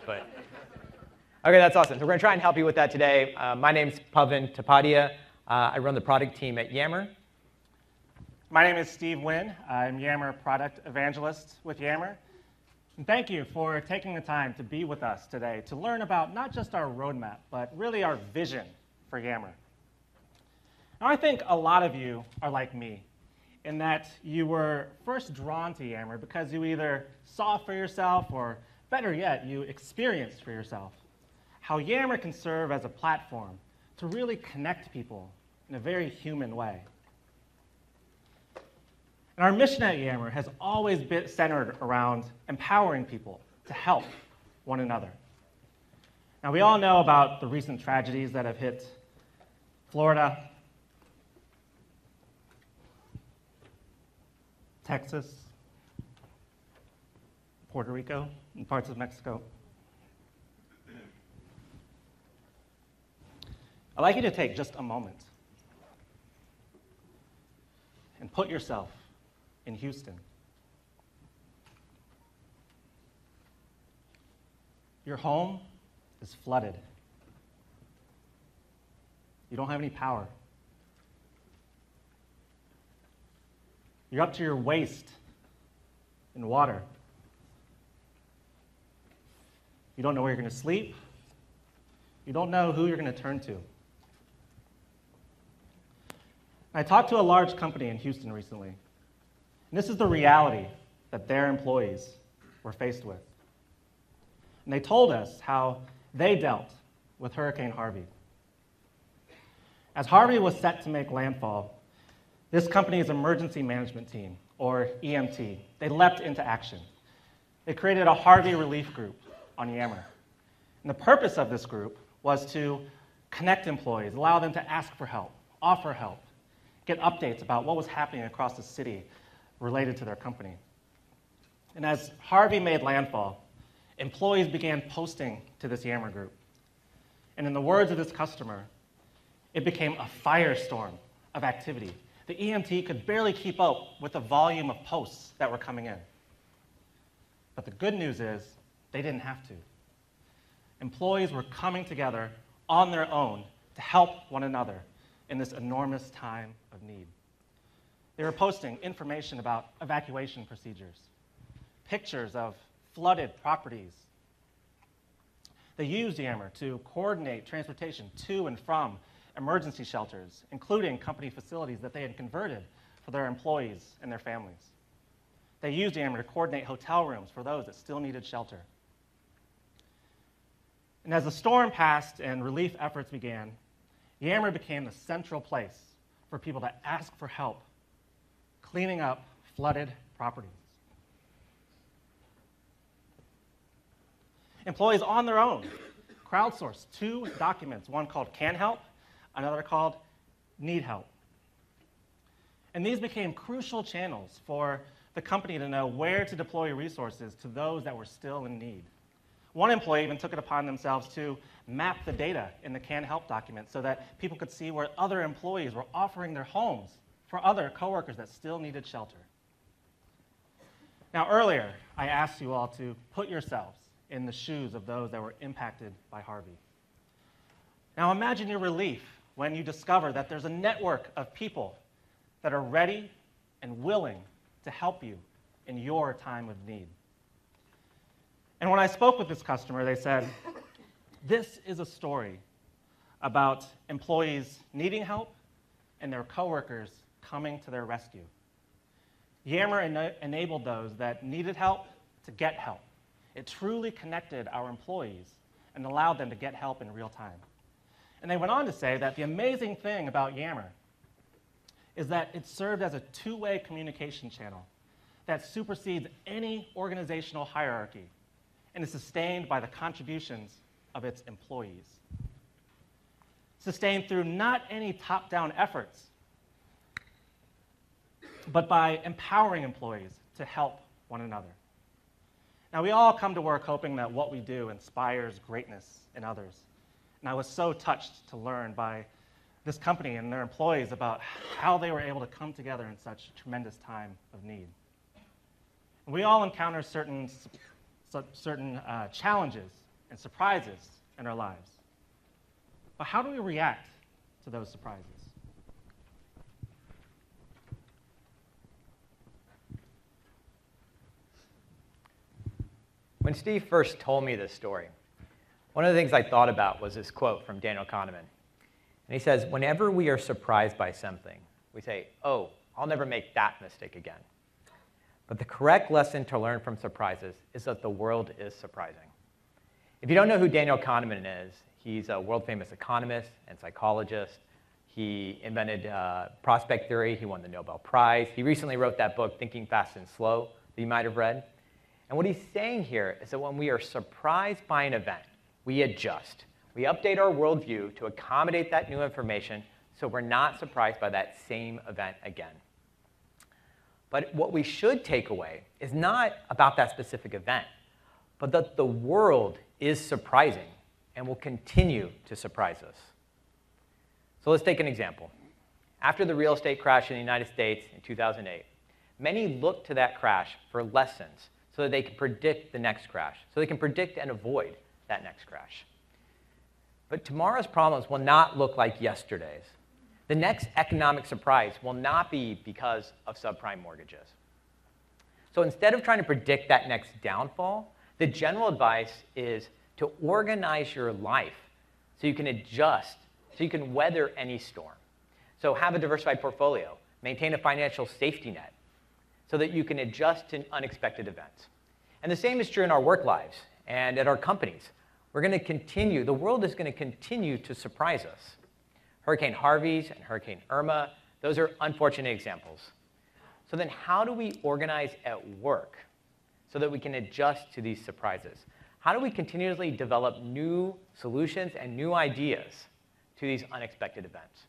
But okay, that's awesome. So we're going to try and help you with that today. My name's Pavan Tapadia. I run the product team at Yammer. My name is Steve Wynn. I'm Yammer product evangelist with Yammer. And thank you for taking the time to be with us today to learn about not just our roadmap, but really our vision for Yammer. Now, I think a lot of you are like me in that you were first drawn to Yammer because you either saw for yourself or, better yet, you experienced for yourself how Yammer can serve as a platform to really connect people in a very human way. And our mission at Yammer has always been centered around empowering people to help one another. Now, we all know about the recent tragedies that have hit Florida, Texas, Puerto Rico, and parts of Mexico. I'd like you to take just a moment and put yourself in Houston. Your home is flooded. You don't have any power. You're up to your waist in water. You don't know where you're going to sleep. You don't know who you're going to turn to. I talked to a large company in Houston recently, and this is the reality that their employees were faced with. And they told us how they dealt with Hurricane Harvey. As Harvey was set to make landfall, this company's emergency management team, or EMT, they leapt into action. They created a Harvey relief group on Yammer. And the purpose of this group was to connect employees, allow them to ask for help, offer help, get updates about what was happening across the city related to their company. And as Harvey made landfall, employees began posting to this Yammer group. And in the words of this customer, it became a firestorm of activity. The EMT could barely keep up with the volume of posts that were coming in. But the good news is they didn't have to. Employees were coming together on their own to help one another in this enormous time of need. They were posting information about evacuation procedures, pictures of flooded properties. They used Yammer to coordinate transportation to and from emergency shelters, including company facilities that they had converted for their employees and their families. They used Yammer to coordinate hotel rooms for those that still needed shelter. And as the storm passed and relief efforts began, Yammer became the central place for people to ask for help cleaning up flooded properties. Employees on their own crowdsourced 2 documents, one called Can Help, another called Need Help. And these became crucial channels for the company to know where to deploy resources to those that were still in need. One employee even took it upon themselves to map the data in the Can Help document so that people could see where other employees were offering their homes for other coworkers that still needed shelter. Now, earlier, I asked you all to put yourselves in the shoes of those that were impacted by Harvey. Now, imagine your relief when you discover that there's a network of people that are ready and willing to help you in your time of need. And when I spoke with this customer, they said, this is a story about employees needing help and their coworkers coming to their rescue. Yammer enabled those that needed help to get help. It truly connected our employees and allowed them to get help in real time. And they went on to say that the amazing thing about Yammer is that it served as a 2-way communication channel that supersedes any organizational hierarchy and is sustained by the contributions of its employees. Sustained through not any top-down efforts, but by empowering employees to help one another. Now, we all come to work hoping that what we do inspires greatness in others. And I was so touched to learn by this company and their employees about how they were able to come together in such a tremendous time of need. And we all encounter certain challenges and surprises in our lives. But how do we react to those surprises? When Steve first told me this story, one of the things I thought about was this quote from Daniel Kahneman. And he says, whenever we are surprised by something, we say, oh, I'll never make that mistake again. But the correct lesson to learn from surprises is that the world is surprising. If you don't know who Daniel Kahneman is, he's a world-famous economist and psychologist. He invented prospect theory. He won the Nobel Prize. He recently wrote that book, Thinking Fast and Slow, that you might have read. And what he's saying here is that when we are surprised by an event, we adjust. We update our worldview to accommodate that new information so we're not surprised by that same event again. But what we should take away is not about that specific event, but that the world is surprising and will continue to surprise us. So let's take an example. After the real estate crash in the United States in 2008, many looked to that crash for lessons so that they can predict the next crash, so they can predict and avoid that next crash. But tomorrow's problems will not look like yesterday's. The next economic surprise will not be because of subprime mortgages. So instead of trying to predict that next downfall, the general advice is to organize your life so you can adjust, so you can weather any storm. So have a diversified portfolio, maintain a financial safety net so that you can adjust to unexpected events. And the same is true in our work lives and at our companies. We're going to continue, the world is going to continue to surprise us. Hurricane Harvey's and Hurricane Irma, those are unfortunate examples. So then how do we organize at work so that we can adjust to these surprises? How do we continuously develop new solutions and new ideas to these unexpected events?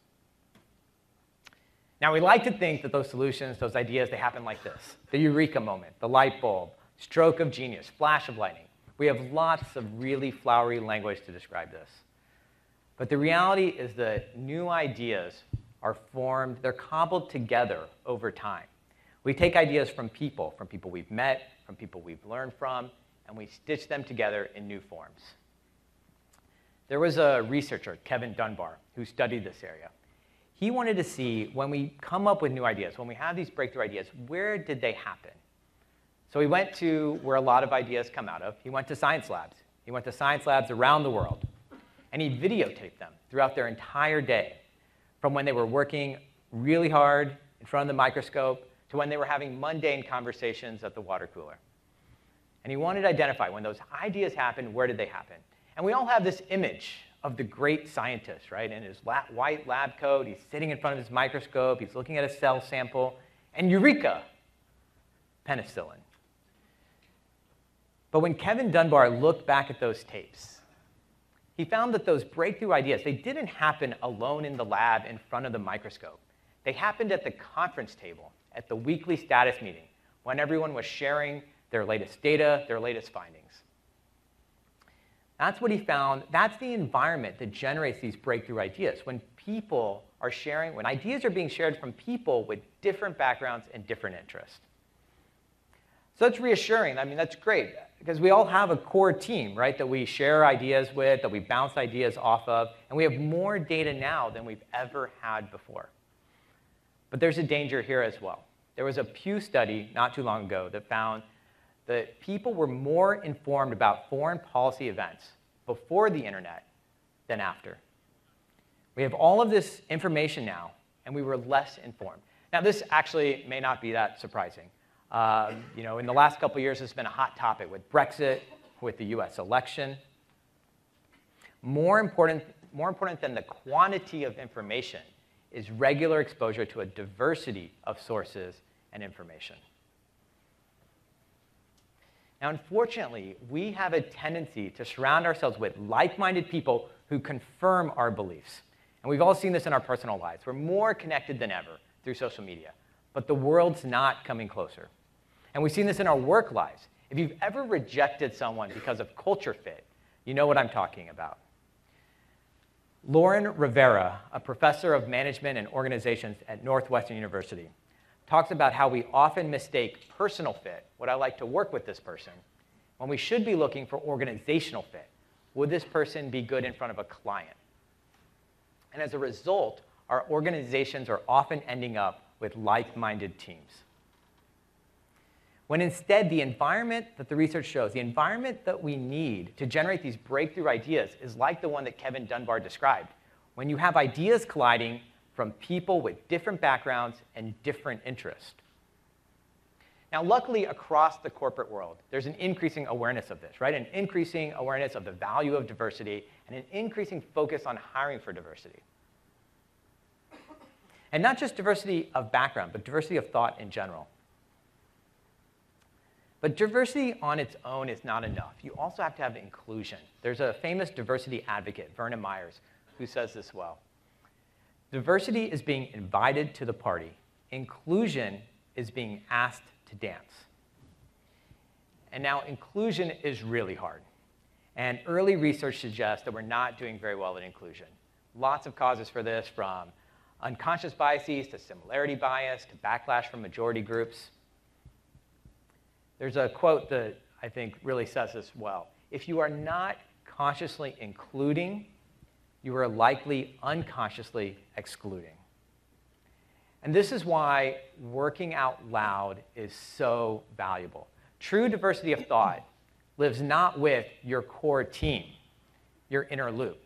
Now, we like to think that those solutions, those ideas, they happen like this. The eureka moment, the light bulb, stroke of genius, flash of lightning. We have lots of really flowery language to describe this. But the reality is that new ideas are formed, they're cobbled together over time. We take ideas from people we've met, from people we've learned from, and we stitch them together in new forms. There was a researcher, Kevin Dunbar, who studied this area. He wanted to see when we come up with new ideas, when we have these breakthrough ideas, where did they happen? So he went to where a lot of ideas come out of. He went to science labs. He went to science labs around the world. And he videotaped them throughout their entire day, from when they were working really hard in front of the microscope to when they were having mundane conversations at the water cooler. And he wanted to identify when those ideas happened, where did they happen? And we all have this image of the great scientist, right? In his white lab coat, he's sitting in front of his microscope, he's looking at a cell sample, and eureka, penicillin. But when Kevin Dunbar looked back at those tapes, he found that those breakthrough ideas, they didn't happen alone in the lab in front of the microscope. They happened at the conference table, at the weekly status meeting, when everyone was sharing their latest data, their latest findings. That's what he found. That's the environment that generates these breakthrough ideas. When people are sharing, when ideas are being shared from people with different backgrounds and different interests. So that's reassuring. I mean, that's great, because we all have a core team, right, that we share ideas with, that we bounce ideas off of, and we have more data now than we've ever had before. But there's a danger here as well. There was a Pew study not too long ago that found that people were more informed about foreign policy events before the internet than after. We have all of this information now, and we were less informed. Now, this actually may not be that surprising. In the last couple of years, it's been a hot topic with Brexit, with the US election. More important than the quantity of information is regular exposure to a diversity of sources and information. Now, unfortunately, we have a tendency to surround ourselves with like-minded people who confirm our beliefs. And we've all seen this in our personal lives. We're more connected than ever through social media. But the world's not coming closer. And we've seen this in our work lives. If you've ever rejected someone because of culture fit, you know what I'm talking about. Lauren Rivera, a professor of management and organizations at Northwestern University, talks about how we often mistake personal fit, would I like to work with this person, when we should be looking for organizational fit. Would this person be good in front of a client? And as a result, our organizations are often ending up with like-minded teams. When instead, the environment that the research shows, the environment that we need to generate these breakthrough ideas is like the one that Kevin Dunbar described, when you have ideas colliding from people with different backgrounds and different interests. Now, luckily, across the corporate world, there's an increasing awareness of this, right? An increasing awareness of the value of diversity and an increasing focus on hiring for diversity. And not just diversity of background, but diversity of thought in general. But diversity on its own is not enough. You also have to have inclusion. There's a famous diversity advocate, Verna Myers, who says this well. Diversity is being invited to the party. Inclusion is being asked to dance. And now inclusion is really hard. And early research suggests that we're not doing very well at inclusion. Lots of causes for this, from unconscious biases to similarity bias to backlash from majority groups. There's a quote that I think really says this well. If you are not consciously including, you are likely unconsciously excluding. And this is why working out loud is so valuable. True diversity of thought lives not with your core team, your inner loop,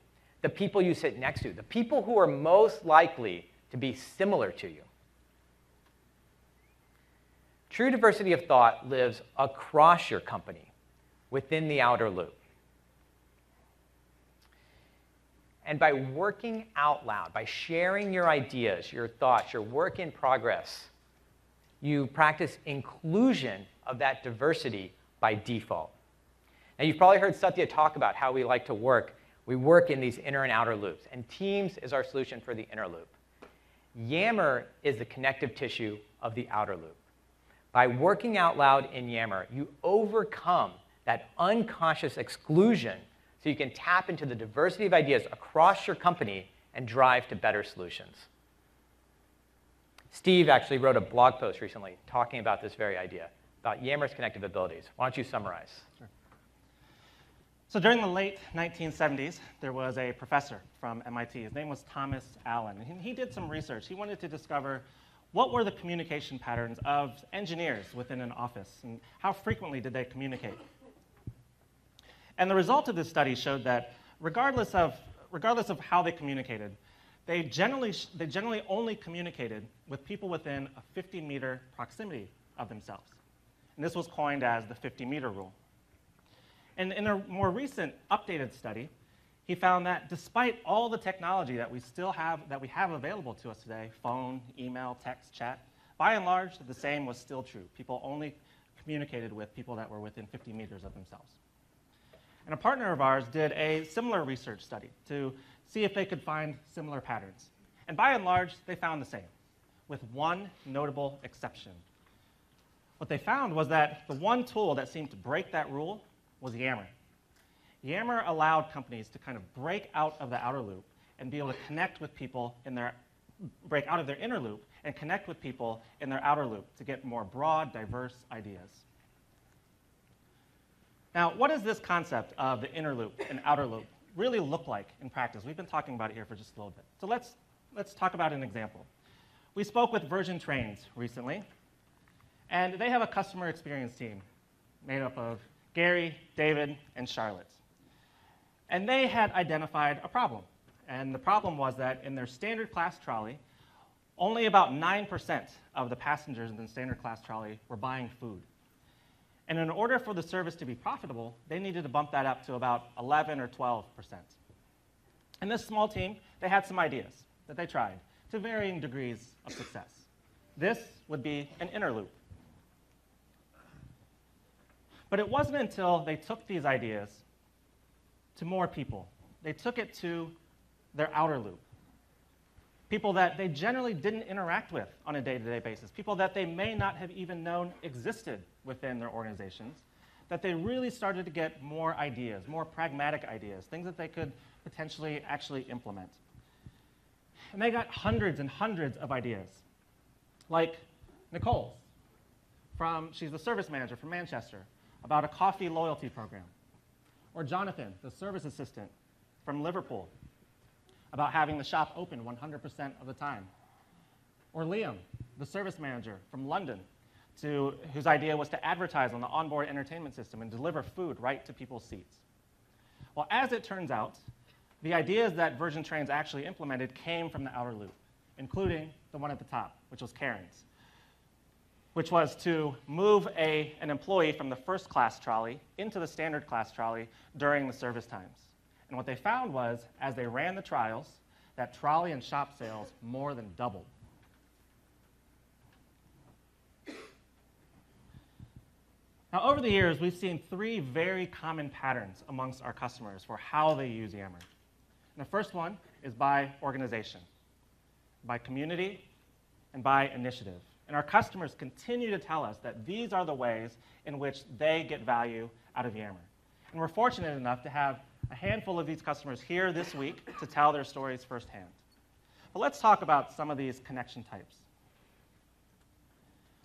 the people you sit next to, the people who are most likely to be similar to you. True diversity of thought lives across your company, within the outer loop. And by working out loud, by sharing your ideas, your thoughts, your work in progress, you practice inclusion of that diversity by default. Now, you've probably heard Satya talk about how we like to work. We work in these inner and outer loops, and Teams is our solution for the inner loop. Yammer is the connective tissue of the outer loop. By working out loud in Yammer, you overcome that unconscious exclusion so you can tap into the diversity of ideas across your company and drive to better solutions. Steve actually wrote a blog post recently talking about this very idea, about Yammer's connective abilities. Why don't you summarize? Sure. So during the late 1970s, there was a professor from MIT. His name was Thomas Allen. And he did some research. He wanted to discover what were the communication patterns of engineers within an office, and how frequently did they communicate? And the result of this study showed that regardless of how they communicated, they generally only communicated with people within a 50-meter proximity of themselves. And this was coined as the 50-meter rule. And in a more recent updated study, he found that despite all the technology that we have available to us today, phone, email, text, chat, by and large, the same was still true. People only communicated with people that were within 50 meters of themselves. And a partner of ours did a similar research study to see if they could find similar patterns. And by and large, they found the same, with one notable exception. What they found was that the one tool that seemed to break that rule was Yammer. Yammer allowed companies to kind of break out of the outer loop and be able to connect with people break out of their inner loop and connect with people in their outer loop to get more broad, diverse ideas. Now, what does this concept of the inner loop and outer loop really look like in practice? We've been talking about it here for just a little bit. So let's talk about an example. We spoke with Virgin Trains recently, and they have a customer experience team made up of Gary, David, and Charlotte. And they had identified a problem. And the problem was that in their standard class trolley, only about 9% of the passengers in the standard class trolley were buying food. And in order for the service to be profitable, they needed to bump that up to about 11 or 12%. And this small team, they had some ideas that they tried to varying degrees of success. This would be an inner loop. But it wasn't until they took these ideas to more people. They took it to their outer loop. People that they generally didn't interact with on a day-to-day basis, people that they may not have even known existed within their organizations, that they really started to get more ideas, more pragmatic ideas, things that they could potentially actually implement. And they got hundreds and hundreds of ideas, like Nicole's. She's the service manager from Manchester, about a coffee loyalty program. Or Jonathan, the service assistant from Liverpool, about having the shop open 100% of the time. Or Liam, the service manager from London, whose idea was to advertise on the onboard entertainment system and deliver food right to people's seats. Well, as it turns out, the ideas that Virgin Trains actually implemented came from the outer loop, including the one at the top, which was Karen's, which was to move an employee from the first class trolley into the standard class trolley during the service times. And what they found was, as they ran the trials, that trolley and shop sales more than doubled. Now, over the years, we've seen three very common patterns amongst our customers for how they use Yammer. And the first one is by organization, by community, and by initiative. And our customers continue to tell us that these are the ways in which they get value out of Yammer. And we're fortunate enough to have a handful of these customers here this week to tell their stories firsthand. But let's talk about some of these connection types.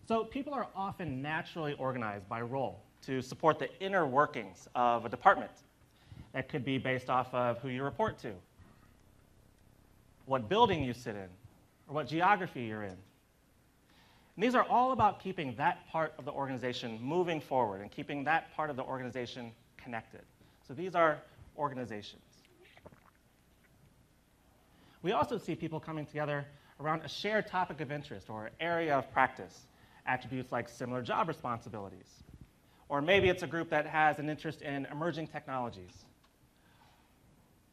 So people are often naturally organized by role to support the inner workings of a department. That could be based off of who you report to, what building you sit in, or what geography you're in. And these are all about keeping that part of the organization moving forward and keeping that part of the organization connected. So these are organizations. We also see people coming together around a shared topic of interest or area of practice, attributes like similar job responsibilities. Or maybe it's a group that has an interest in emerging technologies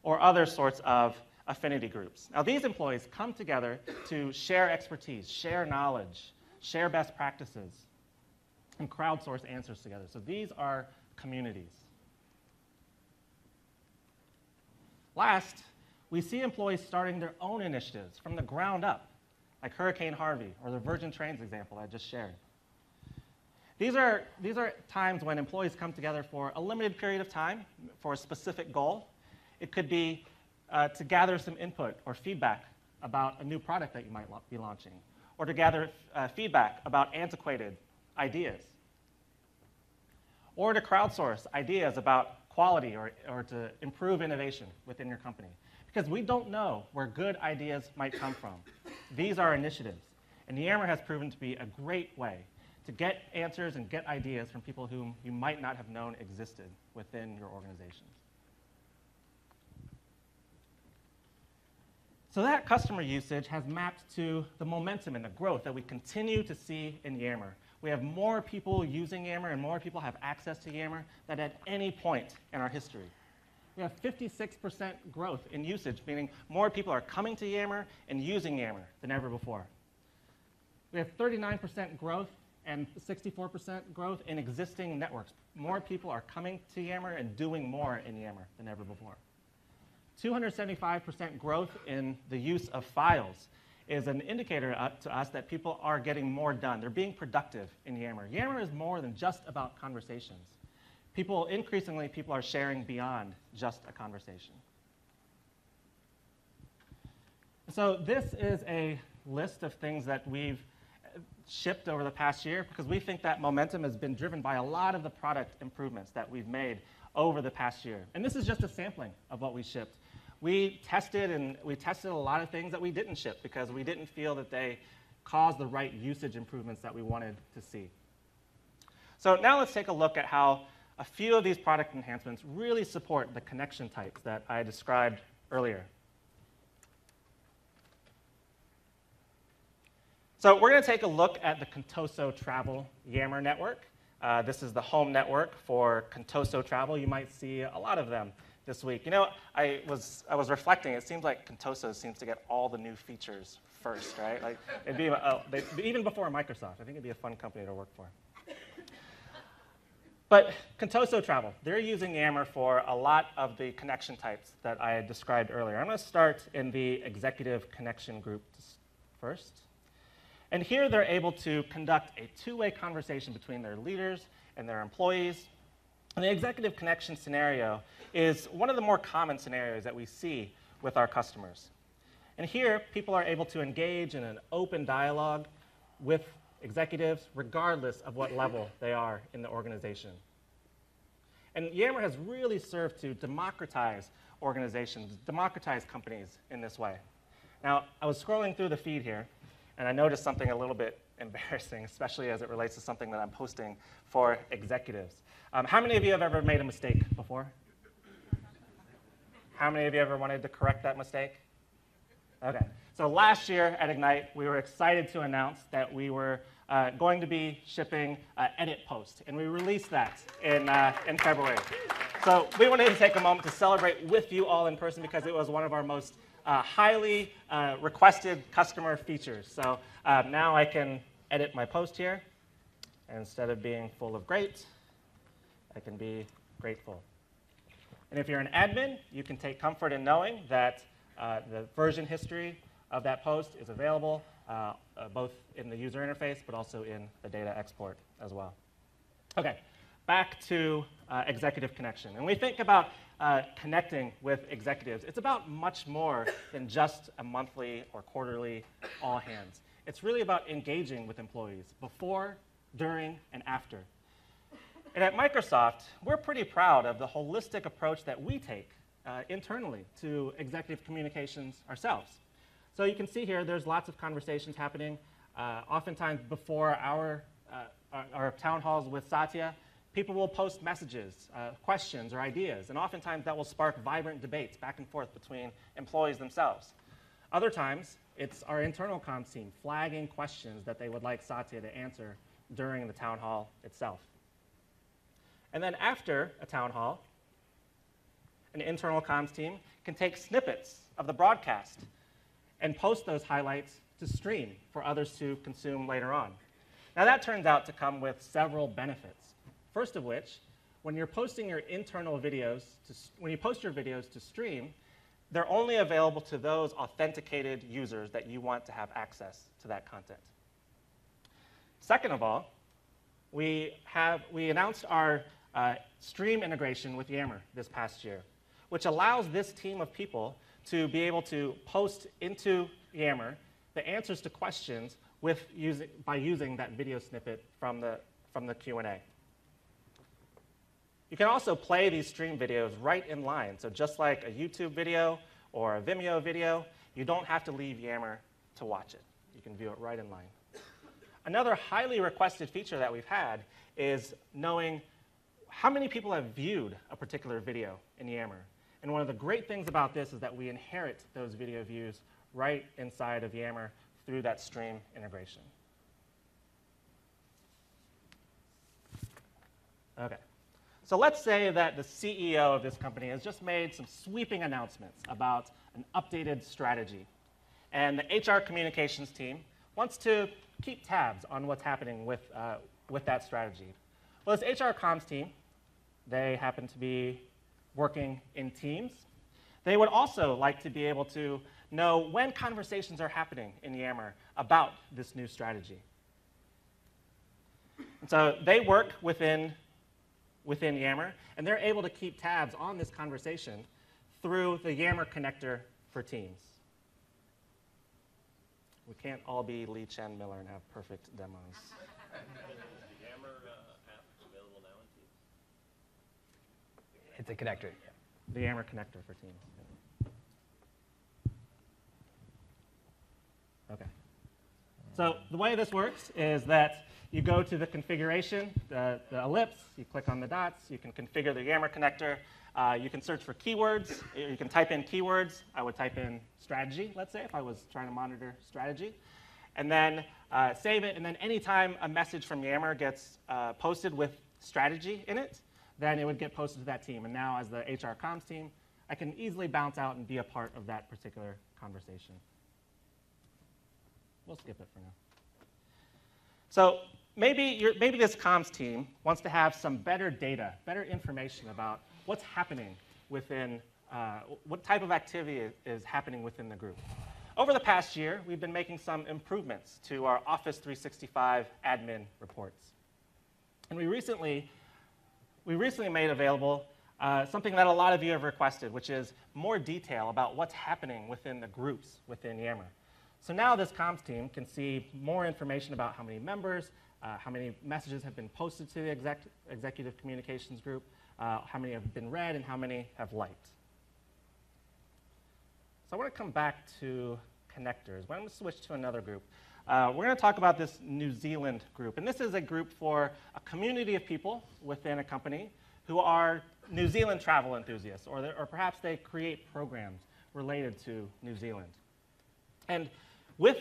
or other sorts of affinity groups. Now, these employees come together to share expertise, share knowledge, share best practices, and crowdsource answers together. So these are communities. Last, we see employees starting their own initiatives from the ground up, like Hurricane Harvey or the Virgin Trains example I just shared. These are times when employees come together for a limited period of time for a specific goal. It could be to gather some input or feedback about a new product that you might be launching, or to gather feedback about antiquated ideas, or to crowdsource ideas about quality or to improve innovation within your company. Because we don't know where good ideas might come from. These are initiatives. And Yammer has proven to be a great way to get answers and get ideas from people whom you might not have known existed within your organizations. So that customer usage has mapped to the momentum and the growth that we continue to see in Yammer. We have more people using Yammer and more people have access to Yammer than at any point in our history. We have 56% growth in usage, meaning more people are coming to Yammer and using Yammer than ever before. We have 39% growth and 64% growth in existing networks. More people are coming to Yammer and doing more in Yammer than ever before. 275% growth in the use of files is an indicator to us that people are getting more done. They're being productive in Yammer. Yammer is more than just about conversations. Increasingly, people are sharing beyond just a conversation. So this is a list of things that we've shipped over the past year because we think that momentum has been driven by a lot of the product improvements that we've made over the past year. And this is just a sampling of what we shipped. We tested a lot of things that we didn't ship because we didn't feel that they caused the right usage improvements that we wanted to see. So now let's take a look at how a few of these product enhancements really support the connection types that I described earlier. So we're going to take a look at the Contoso Travel Yammer network. This is the home network for Contoso Travel. You might see a lot of them this week. You know, I was reflecting. It seems like Contoso seems to get all the new features first, right? Like it'd be even before Microsoft. I think it'd be a fun company to work for. But Contoso Travel, they're using Yammer for a lot of the connection types that I had described earlier. I'm going to start in the executive connection group first. And here they're able to conduct a two-way conversation between their leaders and their employees. And the executive connection scenario is one of the more common scenarios that we see with our customers. And here, people are able to engage in an open dialogue with executives regardless of what level they are in the organization. And Yammer has really served to democratize organizations, democratize companies in this way. Now, I was scrolling through the feed here, and I noticed something a little bit embarrassing, especially as it relates to something that I'm posting for executives. How many of you have ever made a mistake before? How many of you ever wanted to correct that mistake? Okay. So last year at Ignite, we were excited to announce that we were going to be shipping Edit Post, and we released that in February. So we wanted to take a moment to celebrate with you all in person because it was one of our most highly requested customer features. So now I can edit my post here. And instead of being full of great, I can be grateful. And if you're an admin, you can take comfort in knowing that the version history of that post is available both in the user interface, but also in the data export as well. OK, back to executive connection. And we think about connecting with executives. It's about much more than just a monthly or quarterly all hands. It's really about engaging with employees before, during, and after. And at Microsoft, we're pretty proud of the holistic approach that we take internally to executive communications ourselves. So you can see here, there's lots of conversations happening. Oftentimes before our town halls with Satya, people will post messages, questions, or ideas. And oftentimes that will spark vibrant debates back and forth between employees themselves. Other times, it's our internal comms team flagging questions that they would like Satya to answer during the town hall itself. And then after a town hall, an internal comms team can take snippets of the broadcast and post those highlights to stream for others to consume later on. Now that turns out to come with several benefits. First of which, when you're posting your internal videos, when you post your videos to stream, they're only available to those authenticated users that you want to have access to that content. Second of all, we announced our stream integration with Yammer this past year, which allows this team of people to be able to post into Yammer the answers to questions by using that video snippet from the Q&A. You can also play these stream videos right in line. So just like a YouTube video or a Vimeo video, you don't have to leave Yammer to watch it. You can view it right in line. Another highly requested feature that we've had is knowing how many people have viewed a particular video in Yammer. And one of the great things about this is that we inherit those video views right inside of Yammer through that stream integration. OK. So let's say that the CEO of this company has just made some sweeping announcements about an updated strategy. And the HR communications team wants to keep tabs on what's happening with that strategy. Well, this HR comms team, they happen to be working in teams. They would also like to be able to know when conversations are happening in Yammer about this new strategy. And so they work within Yammer, and they're able to keep tabs on this conversation through the Yammer connector for Teams. We can't all be Lee Chen Miller and have perfect demos. Is the Yammer app available now in Teams? It's a connector. The Yammer connector for Teams. OK. So the way this works is that you go to the configuration, the ellipse, you click on the dots, you can configure the Yammer connector, you can search for keywords, you can type in keywords. I would type in strategy, let's say, if I was trying to monitor strategy. And then save it, and then anytime a message from Yammer gets posted with strategy in it, then it would get posted to that team. And now as the HR comms team, I can easily bounce out and be a part of that particular conversation. We'll skip it for now. So maybe this comms team wants to have some better data, better information about what's happening within, what type of activity is happening within the group. Over the past year, we've been making some improvements to our Office 365 admin reports. And we recently made available something that a lot of you have requested, which is more detail about what's happening within the groups within Yammer. So now this comms team can see more information about how many members, how many messages have been posted to the executive communications group, how many have been read, and how many have liked. So I want to come back to connectors, but I'm going to switch to another group. We're going to talk about this New Zealand group. And this is a group for a community of people within a company who are New Zealand travel enthusiasts, or perhaps they create programs related to New Zealand. And with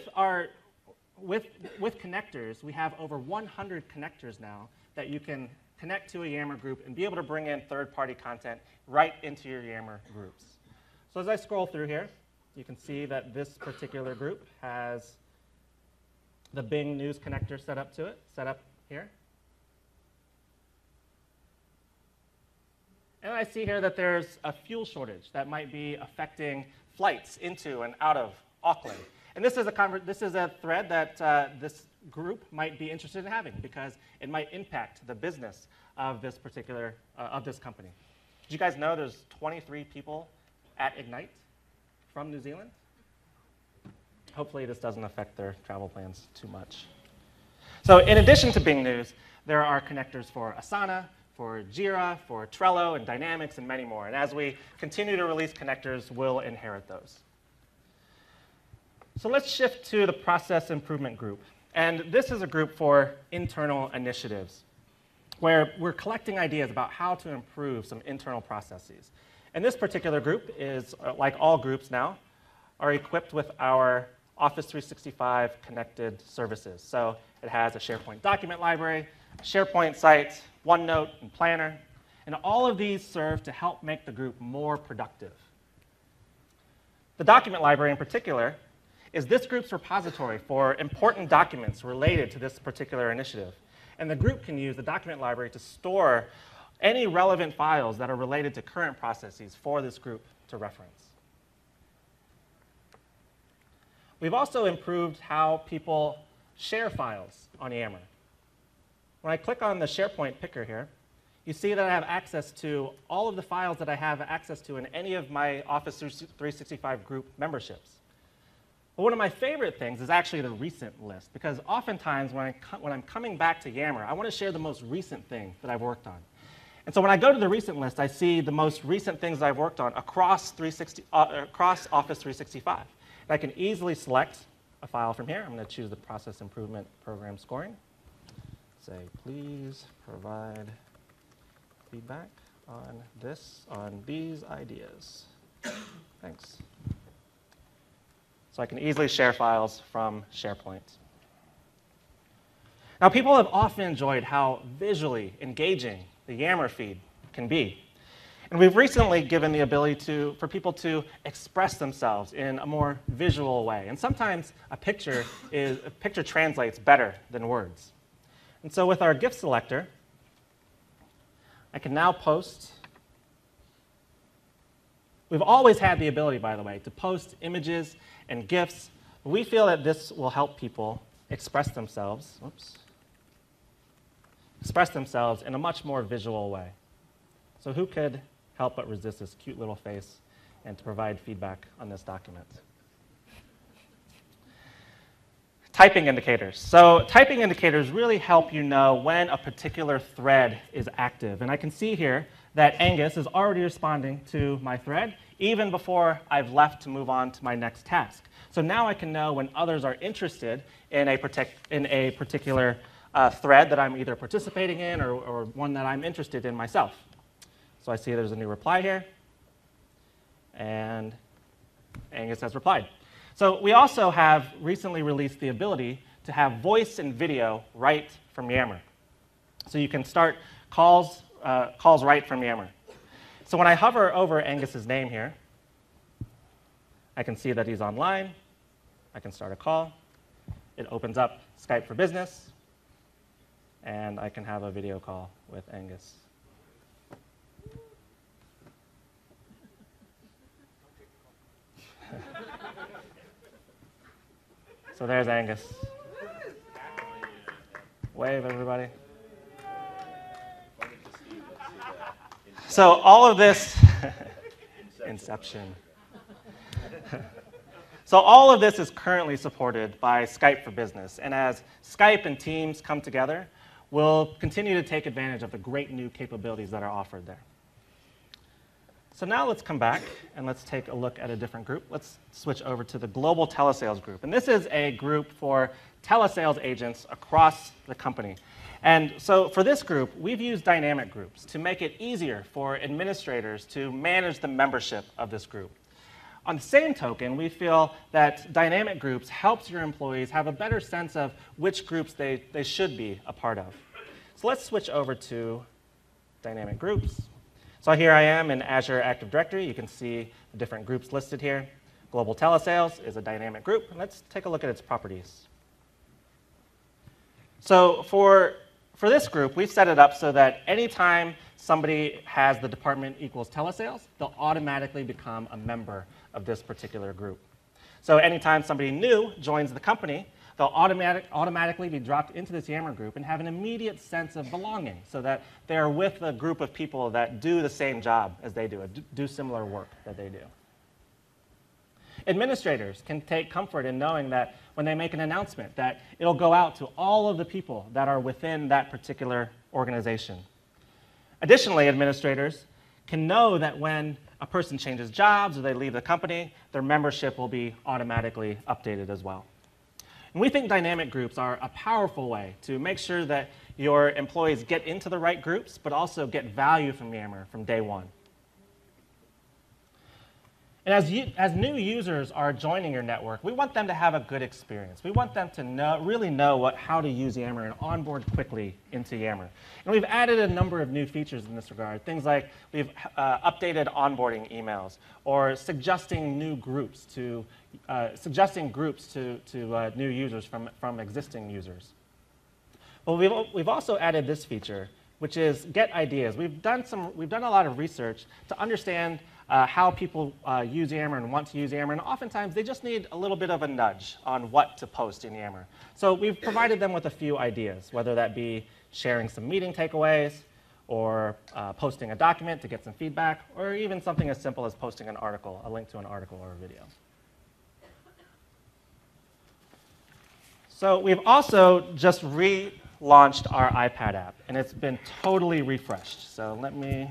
connectors, we have over 100 connectors now that you can connect to a Yammer group and be able to bring in third-party content right into your Yammer groups. So as I scroll through here, you can see that this particular group has the Bing News connector set up here. And I see here that there's a fuel shortage that might be affecting flights into and out of Auckland. And this is a thread that this group might be interested in having because it might impact the business of this particular of this company. Did you guys know there's 23 people at Ignite from New Zealand? Hopefully this doesn't affect their travel plans too much. So in addition to Bing News, there are connectors for Asana, for Jira, for Trello, and Dynamics, and many more. And as we continue to release connectors, we'll inherit those. So let's shift to the process improvement group. And this is a group for internal initiatives, where we're collecting ideas about how to improve some internal processes. And this particular group is, like all groups now, are equipped with our Office 365 connected services. So it has a SharePoint document library, a SharePoint site, OneNote, and Planner. And all of these serve to help make the group more productive. The document library in particular is this group's repository for important documents related to this particular initiative. And the group can use the document library to store any relevant files that are related to current processes for this group to reference. We've also improved how people share files on Yammer. When I click on the SharePoint picker here, you see that I have access to all of the files that I have access to in any of my Office 365 group memberships. But one of my favorite things is actually the recent list, because oftentimes when I'm coming back to Yammer, I want to share the most recent thing that I've worked on. And so when I go to the recent list, I see the most recent things that I've worked on across Office 365. And I can easily select a file from here. I'm going to choose the Process Improvement Program Scoring. Say, please provide feedback on these ideas. Thanks. So I can easily share files from SharePoint. Now, people have often enjoyed how visually engaging the Yammer feed can be. And we've recently given the ability for people to express themselves in a more visual way. And sometimes a picture translates better than words. And so with our GIF selector, I can now post. We've always had the ability, by the way, to post images and GIFs. We feel that this will help people express themselves in a much more visual way. So who could help but resist this cute little face and to provide feedback on this document? Typing indicators. So typing indicators really help you know when a particular thread is active. And I can see here that Angus is already responding to my thread even before I've left to move on to my next task. So now I can know when others are interested in a particular thread that I'm either participating in or one that I'm interested in myself. So I see there's a new reply here, and Angus has replied. So we also have recently released the ability to have voice and video right from Yammer. So you can start calls right from Yammer. So when I hover over Angus's name here, I can see that he's online. I can start a call. It opens up Skype for Business, and I can have a video call with Angus. So there's Angus. Wave, everybody. So all of this, Inception. So all of this is currently supported by Skype for Business. And as Skype and Teams come together, will continue to take advantage of the great new capabilities that are offered there. So now let's come back and let's take a look at a different group. Let's switch over to the global telesales group. And this is a group for telesales agents across the company. And so for this group, we've used dynamic groups to make it easier for administrators to manage the membership of this group. On the same token, we feel that dynamic groups helps your employees have a better sense of which groups they should be a part of. So let's switch over to dynamic groups. So here I am in Azure Active Directory. You can see the different groups listed here. Global Telesales is a dynamic group. Let's take a look at its properties. So for this group, we've set it up so that anytime somebody has the department equals telesales, they'll automatically become a member of this particular group. So anytime somebody new joins the company, they'll automatically be dropped into this Yammer group and have an immediate sense of belonging so that they're with a group of people that do the same job as they do similar work that they do. Administrators can take comfort in knowing that when they make an announcement that it'll go out to all of the people that are within that particular organization. Additionally, administrators can know that when a person changes jobs or they leave the company, their membership will be automatically updated as well. And we think dynamic groups are a powerful way to make sure that your employees get into the right groups, but also get value from Yammer from day one. And as new users are joining your network, we want them to have a good experience. We want them to really know how to use Yammer and onboard quickly into Yammer. And we've added a number of new features in this regard, things like we've updated onboarding emails or suggesting groups to new users from existing users. But we've also added this feature, which is get ideas. We've done a lot of research to understand how people use Yammer and want to use Yammer, and oftentimes they just need a little bit of a nudge on what to post in Yammer. So we've provided them with a few ideas, whether that be sharing some meeting takeaways, or posting a document to get some feedback, or even something as simple as posting an article, a link to an article or a video. So we've also just relaunched our iPad app, and it's been totally refreshed. So let me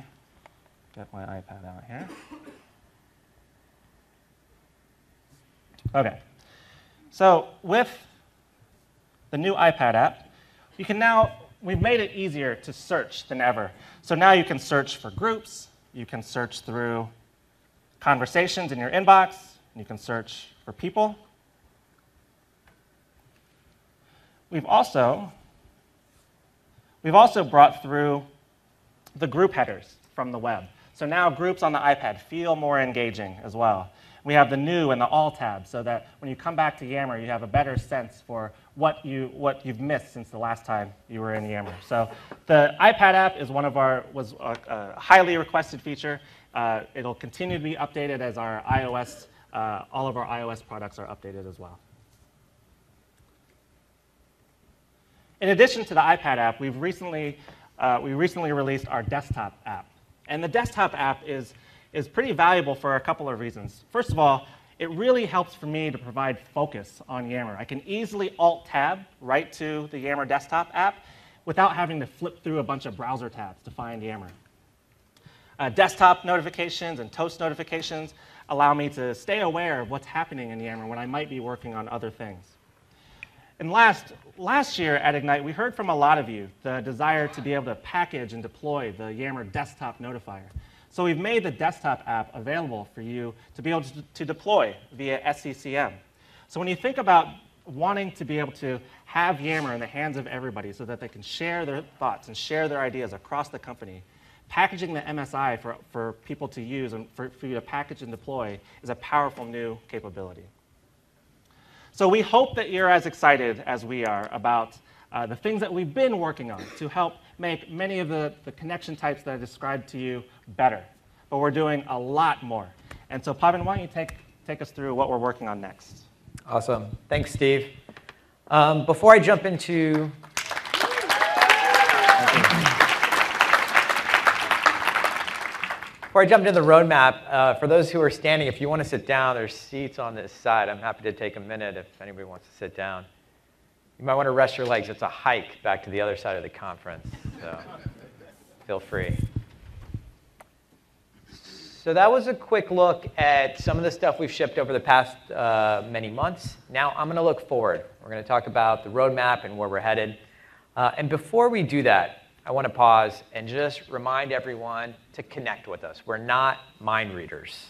get my iPad out here. Okay. So with the new iPad app, we've made it easier to search than ever. So now you can search for groups, you can search through conversations in your inbox, and you can search for people. We've also brought through the group headers from the web. So now groups on the iPad feel more engaging as well. We have the new and the all tabs so that when you come back to Yammer, you have a better sense for what you've missed since the last time you were in Yammer. So the iPad app is was a highly requested feature. It'll continue to be updated as our iOS, all of our iOS products are updated as well. In addition to the iPad app, we recently released our desktop app. And the desktop app is pretty valuable for a couple of reasons. First of all, it really helps for me to provide focus on Yammer. I can easily Alt-Tab right to the Yammer desktop app without having to flip through a bunch of browser tabs to find Yammer. Desktop notifications and toast notifications allow me to stay aware of what's happening in Yammer when I might be working on other things. And last year at Ignite, we heard from a lot of you the desire to be able to package and deploy the Yammer desktop notifier. So we've made the desktop app available for you to be able to deploy via SCCM. So when you think about wanting to be able to have Yammer in the hands of everybody so that they can share their thoughts and share their ideas across the company, packaging the MSI for people to use and for you to package and deploy is a powerful new capability. So we hope that you're as excited as we are about the things that we've been working on to help make many of the connection types that I described to you better. But we're doing a lot more. And so Pavan, why don't you take us through what we're working on next? Awesome. Thanks, Steve. Before I jump into the roadmap, for those who are standing, if you want to sit down, there's seats on this side. I'm happy to take a minute if anybody wants to sit down. You might want to rest your legs. It's a hike back to the other side of the conference, so feel free. So that was a quick look at some of the stuff we've shipped over the past many months. Now I'm going to look forward. We're going to talk about the roadmap and where we're headed. And before we do that, I want to pause and just remind everyone to connect with us. We're not mind readers.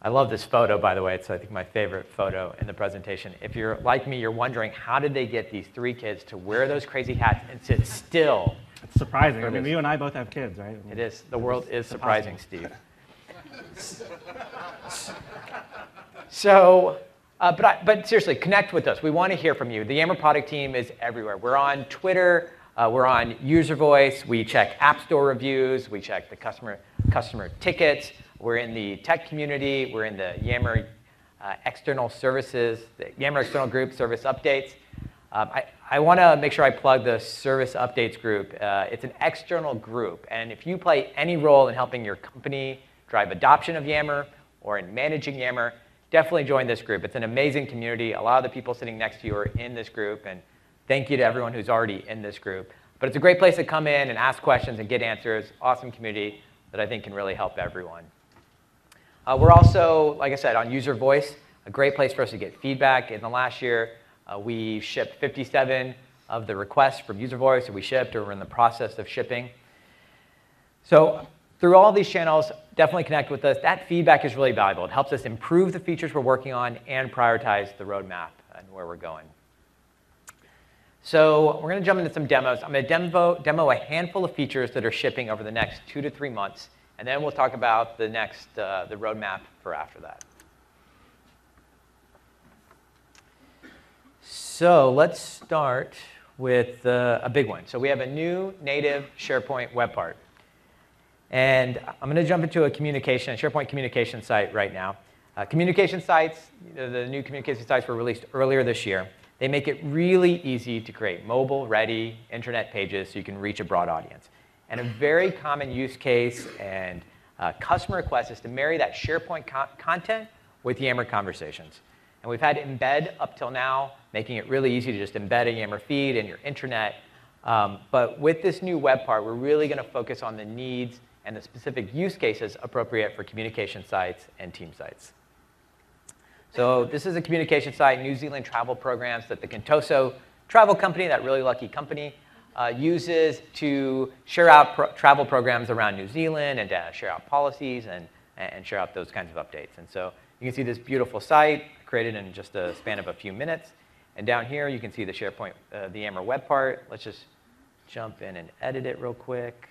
I love this photo, by the way. It's, I think, my favorite photo in the presentation. If you're like me, you're wondering, how did they get these 3 kids to wear those crazy hats and sit still? It's surprising. I mean, you and I both have kids, right? It is. The world is surprising, Steve. So, but seriously, connect with us. We want to hear from you. The Yammer product team is everywhere. We're on Twitter. We're on User Voice. We check App Store reviews. We check the customer tickets. We're in the tech community. We're in the Yammer external services, the Yammer external group service updates. I want to make sure I plug the service updates group. It's an external group. And if you play any role in helping your company drive adoption of Yammer or in managing Yammer, definitely join this group. It's an amazing community. A lot of the people sitting next to you are in this group. And thank you to everyone who's already in this group. But it's a great place to come in and ask questions and get answers. Awesome community that I think can really help everyone. We're also, like I said, on User Voice, a great place for us to get feedback. In the last year, we shipped 57 of the requests from User Voice that we shipped or we're in the process of shipping. So through all these channels, definitely connect with us. That feedback is really valuable. It helps us improve the features we're working on and prioritize the roadmap and where we're going. So we're going to jump into some demos. I'm going to demo a handful of features that are shipping over the next 2 to 3 months. And then we'll talk about the next, the roadmap for after that. So let's start with a big one. So we have a new native SharePoint web part. And I'm going to jump into a SharePoint communication site right now. Communication sites, the new communication sites were released earlier this year. They make it really easy to create mobile-ready internet pages so you can reach a broad audience. And a very common use case and customer request is to marry that SharePoint content with Yammer conversations. And we've had embed up till now, making it really easy to just embed a Yammer feed in your intranet. But with this new web part, we're really going to focus on the needs and the specific use cases appropriate for communication sites and team sites. So this is a communication site, New Zealand travel programs that the Contoso travel company, that really lucky company, uses to share out travel programs around New Zealand and to share out policies and share out those kinds of updates. And so you can see this beautiful site created in just a span of a few minutes. And down here, you can see the SharePoint, the Yammer web part. Let's just jump in and edit it real quick.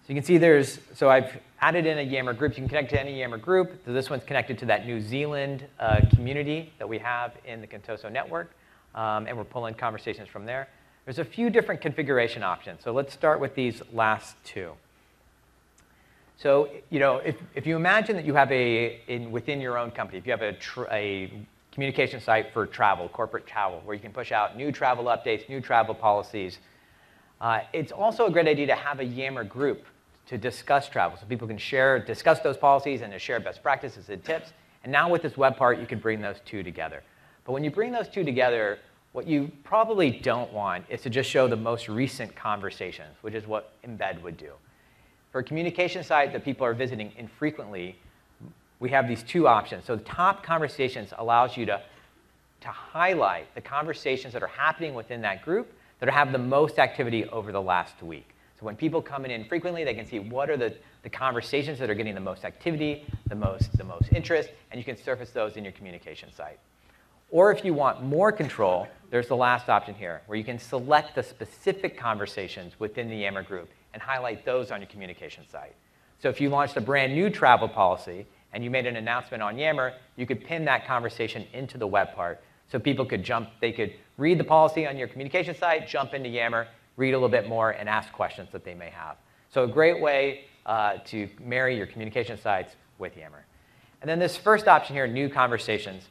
So you can see so I've added in a Yammer group. You can connect to any Yammer group. So this one's connected to that New Zealand community that we have in the Contoso network. And we're pulling conversations from there. There's a few different configuration options. So let's start with these last 2. So if you imagine that you have within your own company, if you have a communication site for travel, corporate travel, where you can push out new travel updates, new travel policies, it's also a great idea to have a Yammer group to discuss travel. So people can discuss those policies and to share best practices and tips. And now with this web part, you can bring those 2 together. But when you bring those 2 together, what you probably don't want is to just show the most recent conversations, which is what embed would do. For a communication site that people are visiting infrequently, we have these 2 options. So the top conversations allows you to highlight the conversations that are happening within that group that have the most activity over the last week. So when people come in infrequently, they can see what are the conversations that are getting the most activity, the most interest, and you can surface those in your communication site. Or if you want more control, there's the last option here, where you can select the specific conversations within the Yammer group and highlight those on your communication site. So if you launched a brand new travel policy and you made an announcement on Yammer, you could pin that conversation into the web part so people could they could read the policy on your communication site, jump into Yammer, read a little bit more, and ask questions that they may have. So a great way to marry your communication sites with Yammer. And then this first option here, new conversations.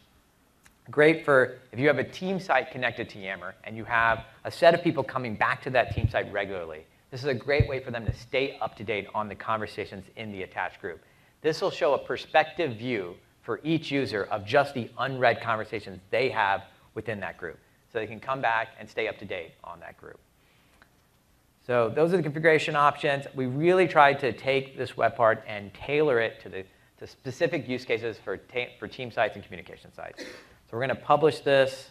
Great for if you have a team site connected to Yammer and you have a set of people coming back to that team site regularly. This is a great way for them to stay up to date on the conversations in the attached group. This will show a perspective view for each user of just the unread conversations they have within that group. So they can come back and stay up to date on that group. So those are the configuration options. We really tried to take this web part and tailor it to specific use cases for team sites and communication sites. So we're going to publish this.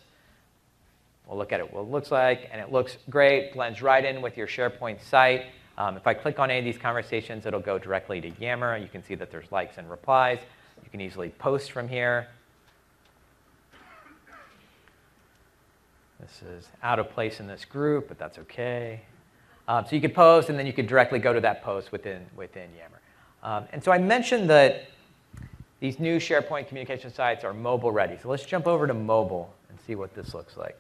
We'll look at it, what it looks like, and it looks great, blends right in with your SharePoint site. If I click on any of these conversations, it'll go directly to Yammer. You can see that there's likes and replies. You can easily post from here. This is out of place in this group, but that's OK. So you could post, and then you could directly go to that post within Yammer. And so I mentioned that these new SharePoint communication sites are mobile ready. So let's jump over to mobile and see what this looks like.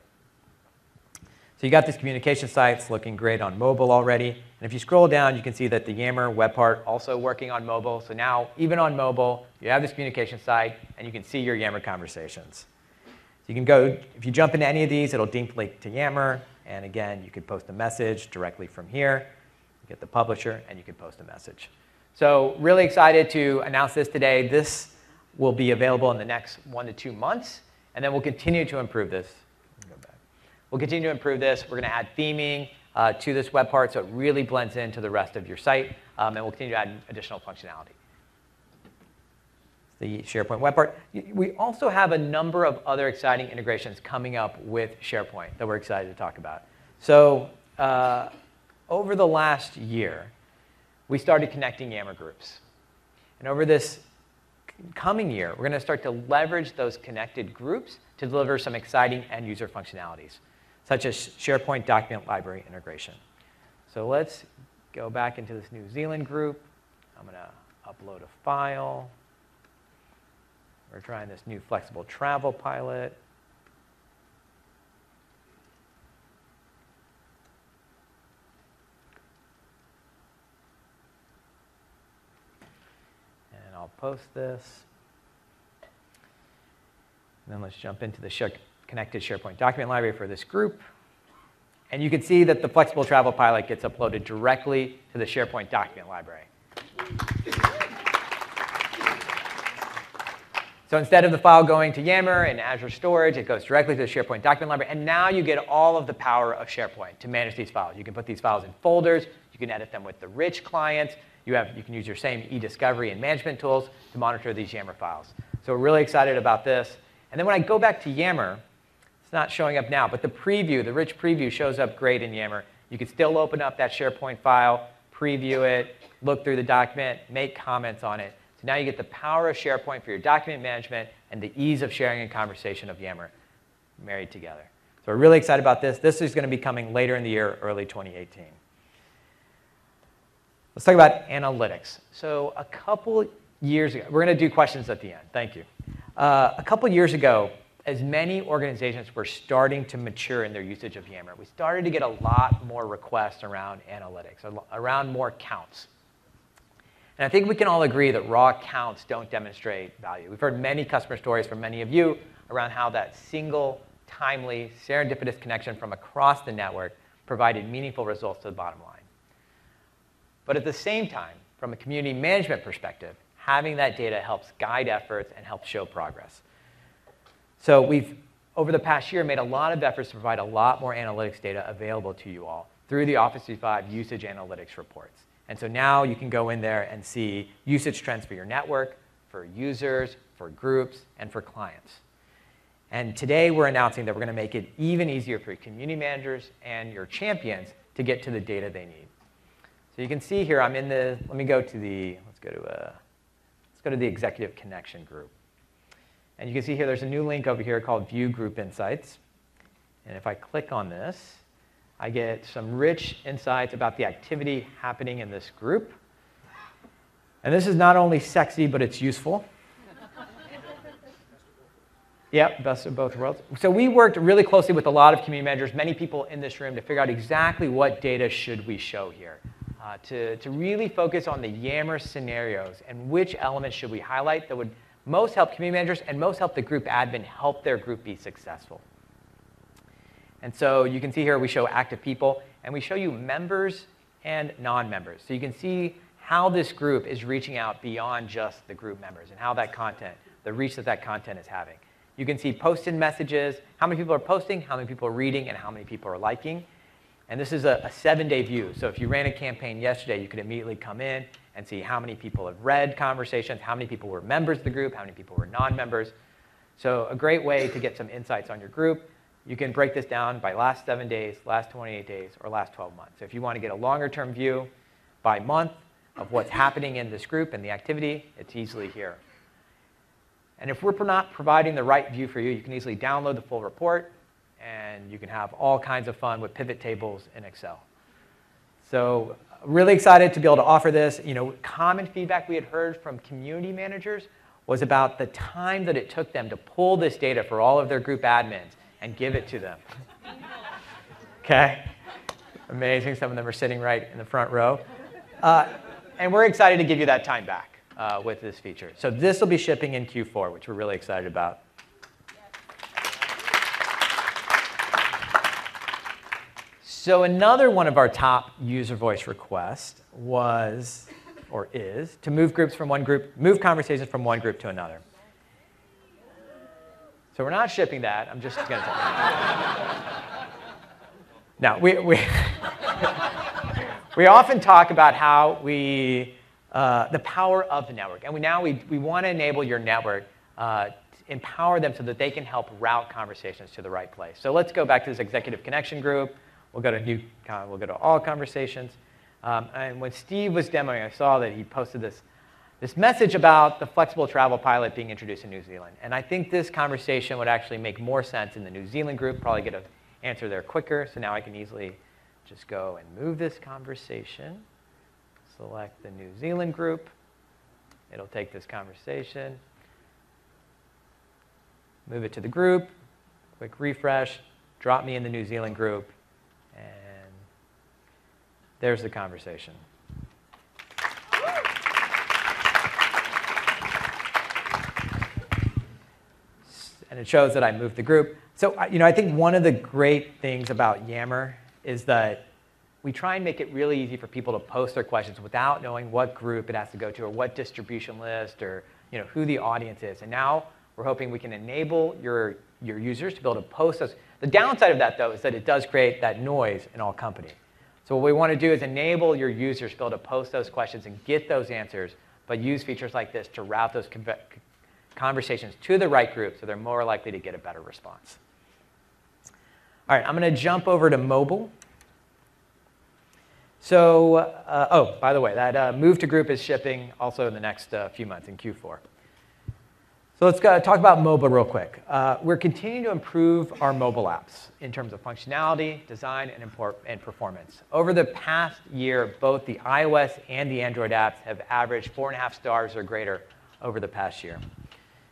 So you got these communication sites looking great on mobile already. And if you scroll down, you can see that the Yammer web part also working on mobile. So now, even on mobile, you have this communication site, and you can see your Yammer conversations. So you can go, if you jump into any of these, it'll deep link to Yammer. And again, you could post a message directly from here. You get the publisher, and you can post a message. So really excited to announce this today. This will be available in the next 1 to 2 months. And then we'll continue to improve this. We'll continue to improve this. We're going to add theming to this web part so it really blends into the rest of your site. And we'll continue to add additional functionality. The SharePoint web part. We also have a number of other exciting integrations coming up with SharePoint that we're excited to talk about. So over the last year, we started connecting Yammer groups. And over this coming year, we're going to start to leverage those connected groups to deliver some exciting end-user functionalities, such as SharePoint document library integration. So let's go back into this New Zealand group. I'm going to upload a file. We're trying this new flexible travel pilot. And I'll post this. And then let's jump into the connected SharePoint document library for this group. And you can see that the flexible travel pilot gets uploaded directly to the SharePoint document library. So instead of the file going to Yammer and Azure Storage, it goes directly to the SharePoint document library. And now you get all of the power of SharePoint to manage these files. You can put these files in folders. You can edit them with the rich clients. You can use your same e-discovery and management tools to monitor these Yammer files. So we're really excited about this. And then when I go back to Yammer, it's not showing up now, but the preview, the rich preview shows up great in Yammer. You can still open up that SharePoint file, preview it, look through the document, make comments on it. So now you get the power of SharePoint for your document management and the ease of sharing and conversation of Yammer married together. So we're really excited about this. This is going to be coming later in the year, early 2018. Let's talk about analytics. So a couple years ago, we're going to do questions at the end. Thank you. A couple years ago, as many organizations were starting to mature in their usage of Yammer, we started to get a lot more requests around analytics, around more counts. And I think we can all agree that raw counts don't demonstrate value. We've heard many customer stories from many of you around how that single, timely, serendipitous connection from across the network provided meaningful results to the bottom line. But at the same time, from a community management perspective, having that data helps guide efforts and helps show progress. So we've, over the past year, made a lot of efforts to provide a lot more analytics data available to you all through the Office 365 usage analytics reports. And so now you can go in there and see usage trends for your network, for users, for groups, and for clients. And today we're announcing that we're going to make it even easier for your community managers and your champions to get to the data they need. So you can see here, I'm in the, let me go to the, let's go to the executive connection group. And you can see here there's a new link over here called View Group Insights. And if I click on this, I get some rich insights about the activity happening in this group. And this is not only sexy, but it's useful. Yep, best of both worlds. So we worked really closely with a lot of community managers, many people in this room, to figure out exactly what data should we show here. To really focus on the Yammer scenarios and which elements should we highlight that would most help community managers and most help the group admin help their group be successful. And so you can see here we show active people, and we show you members and non-members. So you can see how this group is reaching out beyond just the group members and how that content, the reach that that content is having. You can see posted messages, how many people are posting, how many people are reading, and how many people are liking. And this is a 7-day view. So if you ran a campaign yesterday, you could immediately come in and see how many people have read conversations, how many people were members of the group, how many people were non-members. So a great way to get some insights on your group. You can break this down by last 7 days, last 28 days, or last 12 months. So if you want to get a longer-term view by month of what's happening in this group and the activity, it's easily here. And if we're not providing the right view for you, you can easily download the full report, and you can have all kinds of fun with pivot tables in Excel. So really excited to be able to offer this. Common feedback we had heard from community managers was about the time that it took them to pull this data for all of their group admins and give it to them. Okay? Amazing. Some of them are sitting right in the front row. And we're excited to give you that time back with this feature. So this will be shipping in Q4, which we're really excited about. So another one of our top user voice requests was, or is, to move conversations from one group to another. So we're not shipping that. I'm just going to tell you. Now, we often talk about how the power of the network. And we want to enable your network, empower them so that they can help route conversations to the right place. So let's go back to this executive connection group. We'll go to all conversations. And when Steve was demoing, I saw that he posted this message about the flexible travel pilot being introduced in New Zealand. And I think this conversation would actually make more sense in the New Zealand group, probably get an answer there quicker. So now I can easily just go and move this conversation, select the New Zealand group. It'll take this conversation, move it to the group, quick refresh, drop me in the New Zealand group, and there's the conversation. And it shows that I moved the group. So I think one of the great things about Yammer is that we try and make it really easy for people to post their questions without knowing what group it has to go to or what distribution list or who the audience is. And now we're hoping we can enable your users to be able to post those. The downside of that, though, is that it does create that noise in all company. So what we want to do is enable your users to be able to post those questions and get those answers, but use features like this to route those conversations to the right group so they're more likely to get a better response. All right, I'm going to jump over to mobile. So, by the way, that move to group is shipping also in the next few months in Q4. So let's talk about mobile real quick. We're continuing to improve our mobile apps in terms of functionality, design, and performance. Over the past year, both the iOS and the Android apps have averaged 4.5 stars or greater over the past year.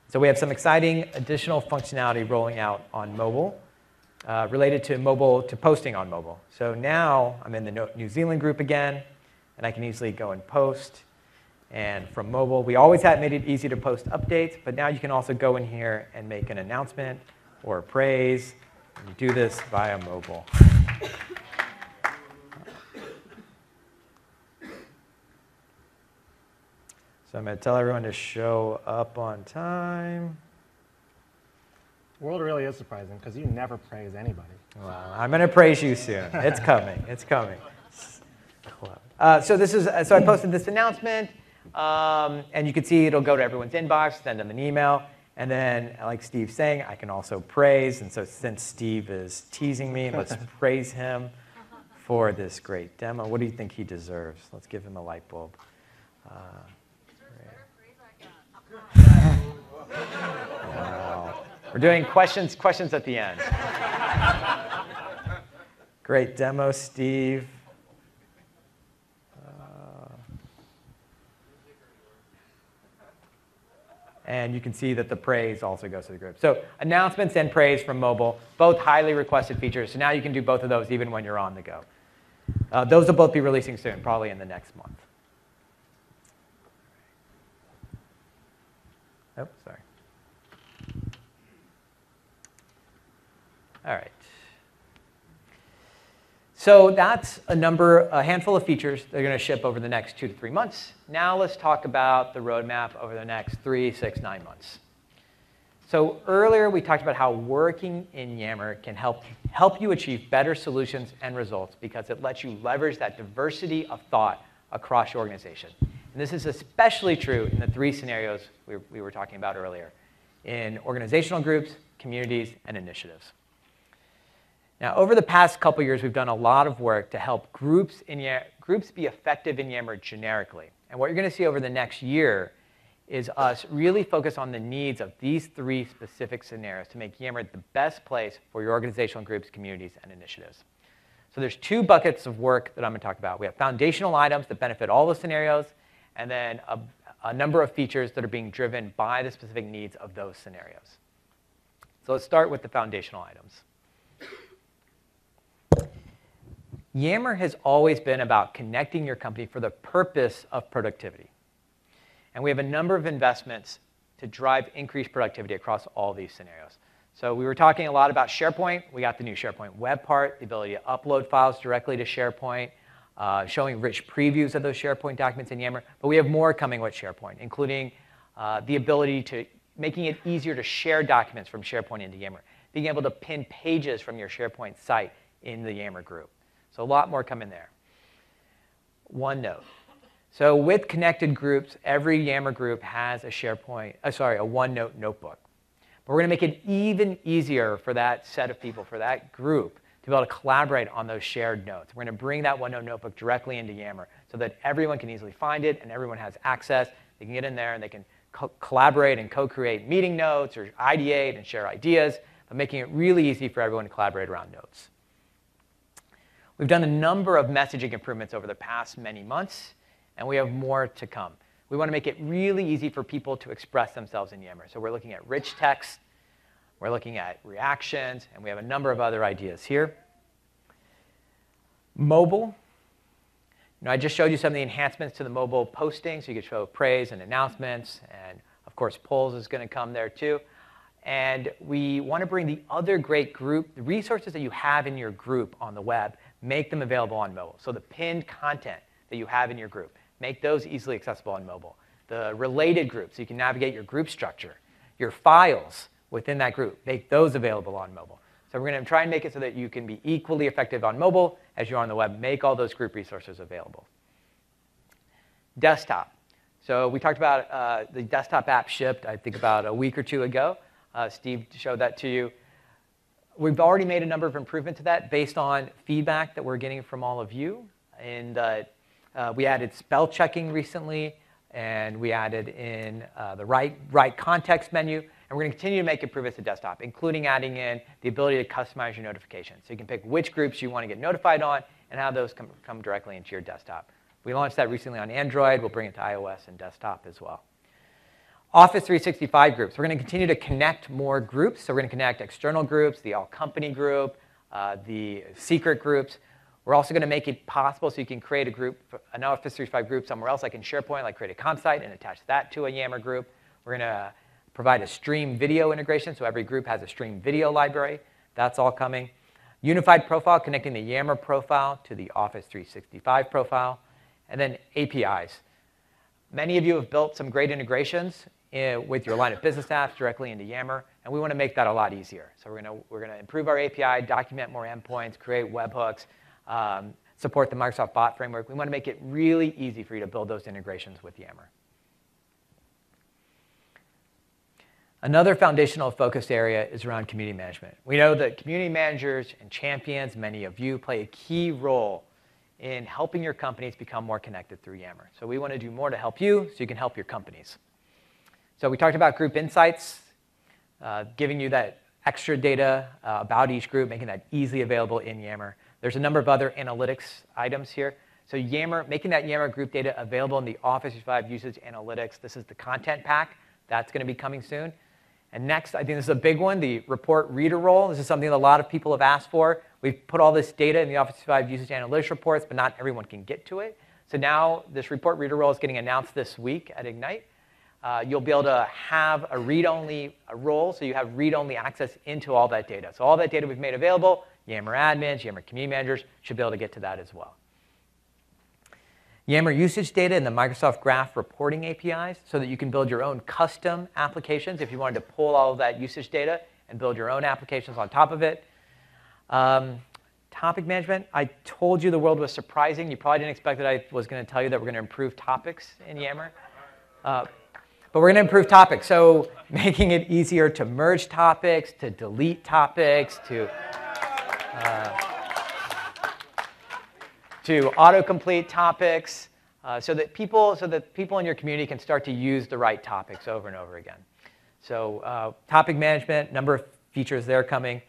So we have some exciting additional functionality rolling out on mobile related to posting on mobile. So now I'm in the New Zealand group again, and I can easily go and post. And from mobile, we always had made it easy to post updates, but now you can also go in here and make an announcement or a praise. And you do this via mobile. So I'm going to tell everyone to show up on time. The world really is surprising because you never praise anybody. Well, I'm going to praise you soon. It's coming. It's coming. So I posted this announcement. And you can see it'll go to everyone's inbox, send them an email. And then, like Steve's saying, I can also praise. And so since Steve is teasing me, let's praise him for this great demo. What do you think he deserves? Let's give him a light bulb. Wow. We're doing questions at the end. Great demo, Steve. And you can see that the praise also goes to the group. So announcements and praise from mobile, both highly requested features. So now you can do both of those even when you're on the go. Those will both be releasing soon, probably in the next month. Oh, sorry. All right. So that's a handful of features that are going to ship over the next 2 to 3 months. Now let's talk about the roadmap over the next 3, 6, 9 months. So earlier we talked about how working in Yammer can help you achieve better solutions and results because it lets you leverage that diversity of thought across your organization. And this is especially true in the 3 scenarios we were talking about earlier, in organizational groups, communities, and initiatives. Now, over the past couple years, we've done a lot of work to help groups be effective in Yammer generically. And what you're going to see over the next year is us really focus on the needs of these 3 specific scenarios to make Yammer the best place for your organizational groups, communities, and initiatives. So there's 2 buckets of work that I'm going to talk about. We have foundational items that benefit all the scenarios, and then a number of features that are being driven by the specific needs of those scenarios. So let's start with the foundational items. Yammer has always been about connecting your company for the purpose of productivity. And we have a number of investments to drive increased productivity across all these scenarios. So we were talking a lot about SharePoint. We got the new SharePoint web part, the ability to upload files directly to SharePoint, showing rich previews of those SharePoint documents in Yammer. But we have more coming with SharePoint, including the ability to making it easier to share documents from SharePoint into Yammer, being able to pin pages from your SharePoint site in the Yammer group. So a lot more coming there. OneNote. So with connected groups, every Yammer group has a OneNote notebook. But we're going to make it even easier for that set of people, for that group, to be able to collaborate on those shared notes. We're going to bring that OneNote notebook directly into Yammer so that everyone can easily find it and everyone has access. They can get in there and they can collaborate and co-create meeting notes or ideate and share ideas, but making it really easy for everyone to collaborate around notes. We've done a number of messaging improvements over the past many months, and we have more to come. We want to make it really easy for people to express themselves in Yammer. So we're looking at rich text, we're looking at reactions, and we have a number of other ideas here. Mobile. I just showed you some of the enhancements to the mobile posting, so you could show praise and announcements, and of course polls is going to come there too. And we want to bring the other great the resources that you have in your group on the web, make them available on mobile. So the pinned content that you have in your group, make those easily accessible on mobile. The related groups, so you can navigate your group structure. Your files within that group, make those available on mobile. So we're going to try and make it so that you can be equally effective on mobile as you are on the web. Make all those group resources available. Desktop. So we talked about the desktop app shipped, I think, about a week or 2 ago. Steve showed that to you. We've already made a number of improvements to that based on feedback that we're getting from all of you. And we added spell checking recently, and we added in the right context menu. And we're going to continue to make improvements to desktop, including adding in the ability to customize your notifications. So you can pick which groups you want to get notified on and have those come directly into your desktop. We launched that recently on Android. We'll bring it to iOS and desktop as well. Office 365 groups. We're going to continue to connect more groups. So we're going to connect external groups, the all-company group, the secret groups. We're also going to make it possible so you can create a group, an Office 365 group somewhere else, like in SharePoint, like create a comp site and attach that to a Yammer group. We're going to provide a stream video integration, so every group has a stream video library. That's all coming. Unified profile, connecting the Yammer profile to the Office 365 profile. And then APIs. Many of you have built some great integrations with your line of business apps directly into Yammer, and we want to make that a lot easier. So we're going to improve our API, document more endpoints, create webhooks, support the Microsoft Bot Framework. We want to make it really easy for you to build those integrations with Yammer. Another foundational focus area is around community management. We know that community managers and champions, many of you, play a key role in helping your companies become more connected through Yammer. So we want to do more to help you so you can help your companies. So we talked about group insights, giving you that extra data about each group, making that easily available in Yammer. There's a number of other analytics items here. So Yammer, making that Yammer group data available in the Office 365 usage analytics. This is the content pack. That's going to be coming soon. And next, I think this is a big one, the report reader role. This is something that a lot of people have asked for. We've put all this data in the Office 365 usage analytics reports, but not everyone can get to it. So now this report reader role is getting announced this week at Ignite. You'll be able to have a read-only role, so you have read-only access into all that data. So all that data we've made available, Yammer admins, Yammer community managers should be able to get to that as well. Yammer usage data in the Microsoft Graph reporting APIs so that you can build your own custom applications if you wanted to pull all of that usage data and build your own applications on top of it. Topic management, I told you the world was surprising. You probably didn't expect that I was going to tell you that we're going to improve topics in Yammer. But we're going to improve topics, so making it easier to merge topics, to delete topics, to autocomplete topics, so that people in your community can start to use the right topics over and over again. So topic management, number of features there coming.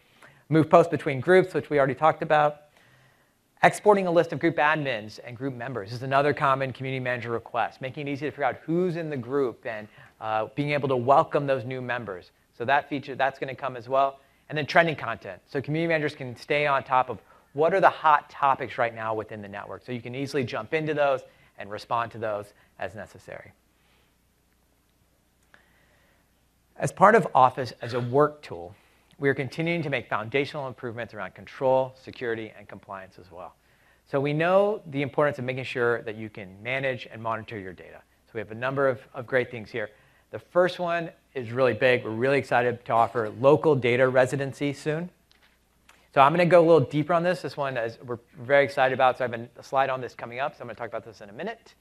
Move posts between groups, which we already talked about. Exporting a list of group admins and group members is another common community manager request, making it easy to figure out who's in the group and being able to welcome those new members. So that feature, that's going to come as well. And then trending content. So community managers can stay on top of what are the hot topics right now within the network. So you can easily jump into those and respond to those as necessary. As part of Office as a work tool, we are continuing to make foundational improvements around control, security, and compliance as well. So we know the importance of making sure that you can manage and monitor your data. So we have a number of great things here. The first one is really big. We're really excited to offer local data residency soon. So I'm going to go a little deeper on this. This one we're very excited about. So I have a slide on this coming up. So I'm going to talk about this in a minute.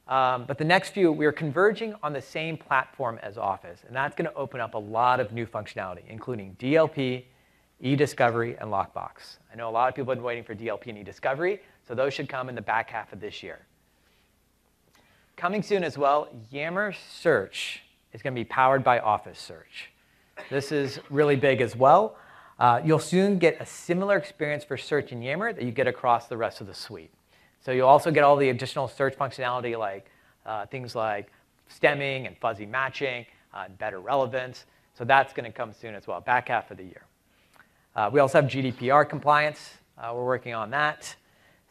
But the next few, we are converging on the same platform as Office. And that's going to open up a lot of new functionality, including DLP, e-discovery, and Lockbox. I know a lot of people have been waiting for DLP and e-discovery. So those should come in the back half of this year. Coming soon as well, Yammer Search is going to be powered by Office Search. This is really big as well. You'll soon get a similar experience for search in Yammer that you get across the rest of the suite. So you'll also get all the additional search functionality like things like stemming and fuzzy matching, and better relevance. So that's going to come soon as well, back half of the year. We also have GDPR compliance. We're working on that.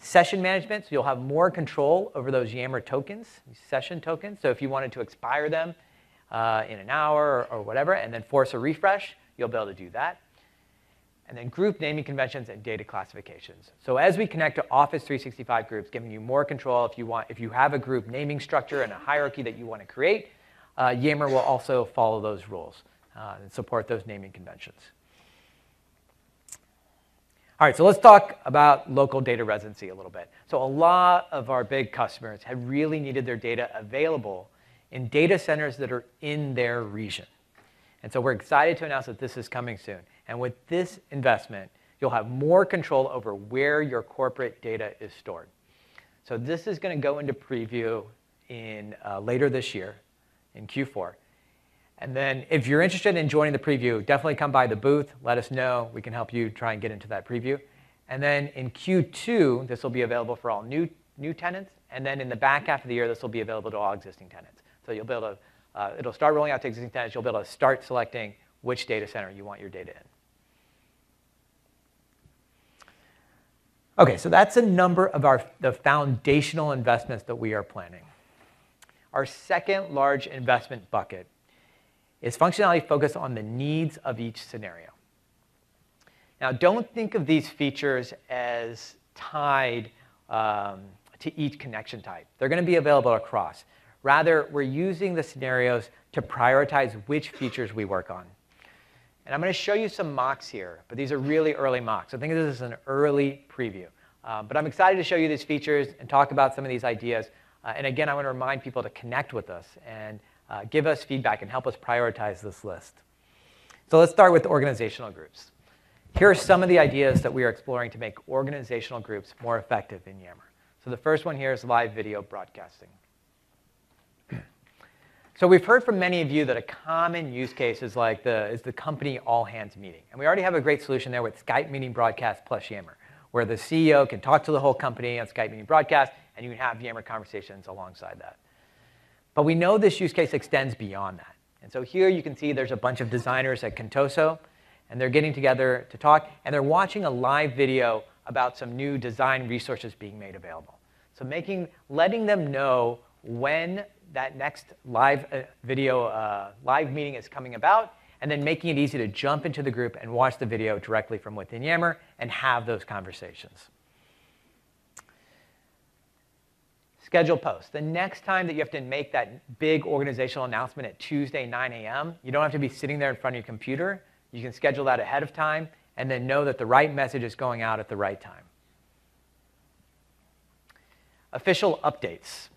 Session management, so you'll have more control over those Yammer tokens, these session tokens. So if you wanted to expire them in an hour or whatever, and then force a refresh, you'll be able to do that. And then group naming conventions and data classifications. So as we connect to Office 365 groups, giving you more control if you have a group naming structure and a hierarchy that you want to create, Yammer will also follow those rules and support those naming conventions. All right, so let's talk about local data residency a little bit. So a lot of our big customers have really needed their data available in data centers that are in their region. And so we're excited to announce that this is coming soon. And with this investment, you'll have more control over where your corporate data is stored. So this is going to go into preview in later this year, in Q4. And then if you're interested in joining the preview, definitely come by the booth. Let us know. We can help you try and get into that preview. And then in Q2, this will be available for all new tenants. And then in the back half of the year, this will be available to all existing tenants. So you'll be able to, it'll start rolling out to existing tenants. You'll be able to start selecting which data center you want your data in. OK, so that's a number of the foundational investments that we are planning. Our second large investment bucket is functionality focused on the needs of each scenario. Now, don't think of these features as tied to each connection type. They're going to be available across. Rather, we're using the scenarios to prioritize which features we work on. And I'm going to show you some mocks here, but these are really early mocks. So think of this as an early preview. But I'm excited to show you these features and talk about some of these ideas. And again, I want to remind people to connect with us and give us feedback and help us prioritize this list. So let's start with organizational groups. Here are some of the ideas that we are exploring to make organizational groups more effective in Yammer. So the first one here is live video broadcasting. So we've heard from many of you that a common use case is the company all-hands meeting. And we already have a great solution there with Skype meeting broadcast plus Yammer, where the CEO can talk to the whole company on Skype meeting broadcast, and you can have Yammer conversations alongside that. But we know this use case extends beyond that. And so here you can see there's a bunch of designers at Contoso, and they're getting together to talk, and they're watching a live video about some new design resources being made available. So letting them know when that next live live meeting is coming about, and then making it easy to jump into the group and watch the video directly from within Yammer and have those conversations. Schedule posts. The next time that you have to make that big organizational announcement at Tuesday, 9 a.m., you don't have to be sitting there in front of your computer. You can schedule that ahead of time and then know that the right message is going out at the right time. Official updates.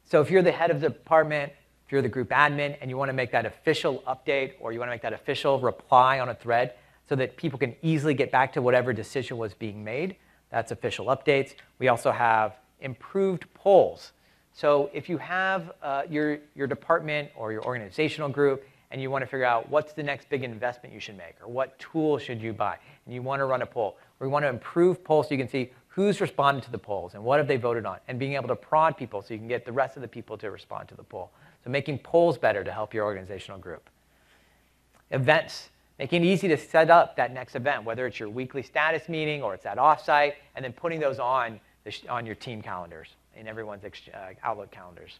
So if you're the head of the department, if you're the group admin, and you want to make that official update or you want to make that official reply on a thread so that people can easily get back to whatever decision was being made, that's official updates. We also have improved polls. So if you have your department or your organizational group and you want to figure out what's the next big investment you should make or what tool should you buy, and you want to run a poll, we want to improve polls so you can see who's responded to the polls and what have they voted on, and being able to prod people so you can get the rest of the people to respond to the poll. So making polls better to help your organizational group. Events. Making it easy to set up that next event, whether it's your weekly status meeting or it's that offsite, and then putting those on your team calendars, in everyone's Outlook calendars.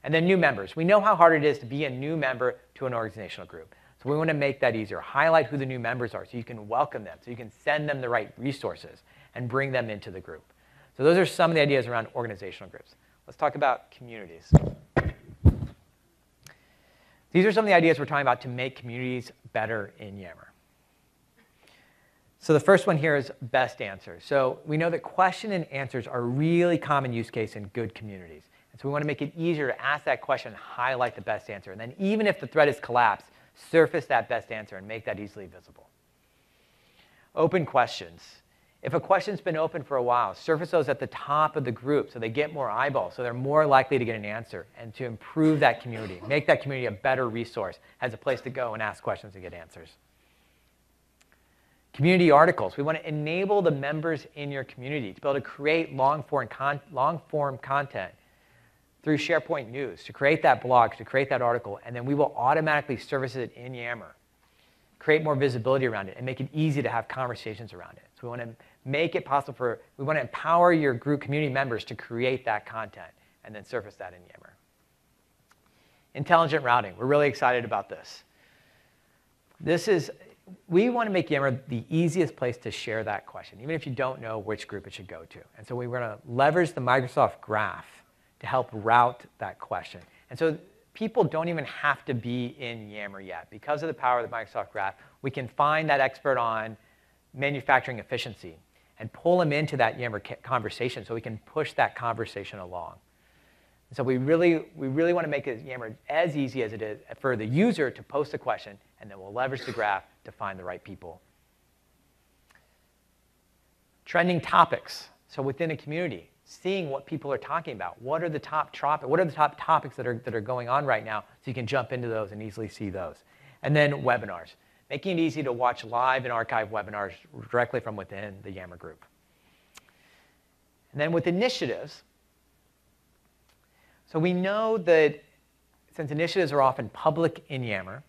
And then new members. We know how hard it is to be a new member to an organizational group. So we want to make that easier. Highlight who the new members are so you can welcome them, so you can send them the right resources and bring them into the group. So those are some of the ideas around organizational groups. Let's talk about communities. These are some of the ideas we're talking about to make communities better in Yammer. So the first one here is best answers. So we know that question and answers are a really common use case in good communities. And so we want to make it easier to ask that question and highlight the best answer. And then even if the thread is collapsed, surface that best answer and make that easily visible. Open questions. If a question's been open for a while, surface those at the top of the group so they get more eyeballs, so they're more likely to get an answer, and to improve that community, make that community a better resource as a place to go and ask questions and get answers. Community articles. We want to enable the members in your community to be able to create long-form content through SharePoint News, to create that blog, to create that article, and then we will automatically service it in Yammer. Create more visibility around it and make it easy to have conversations around it. So we want to make it possible we want to empower your group community members to create that content and then surface that in Yammer. Intelligent routing. We're really excited about this. We want to make Yammer the easiest place to share that question, even if you don't know which group it should go to. And so we're going to leverage the Microsoft Graph to help route that question. And so people don't even have to be in Yammer yet. Because of the power of the Microsoft Graph, we can find that expert on manufacturing efficiency and pull them into that Yammer conversation so we can push that conversation along. And so we really want to make Yammer as easy as it is for the user to post a question, and then we'll leverage the graph to find the right people. Trending topics. So within a community, seeing what people are talking about. What are the top topics that are going on right now, so you can jump into those and easily see those. And then webinars. Making it easy to watch live and archive webinars directly from within the Yammer group. And then with initiatives, so we know that since initiatives are often public in Yammer,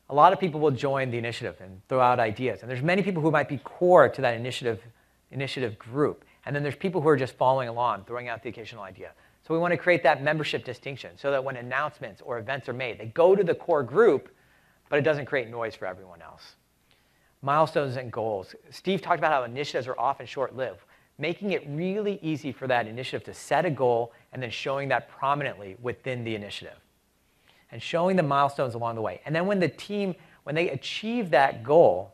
a lot of people will join the initiative and throw out ideas. And there's many people who might be core to that initiative group. And then there's people who are just following along, throwing out the occasional idea. So we want to create that membership distinction so that when announcements or events are made, they go to the core group, but it doesn't create noise for everyone else. Milestones and goals. Steve talked about how initiatives are often short-lived. Making it really easy for that initiative to set a goal and then showing that prominently within the initiative. And showing the milestones along the way. And then when they achieve that goal,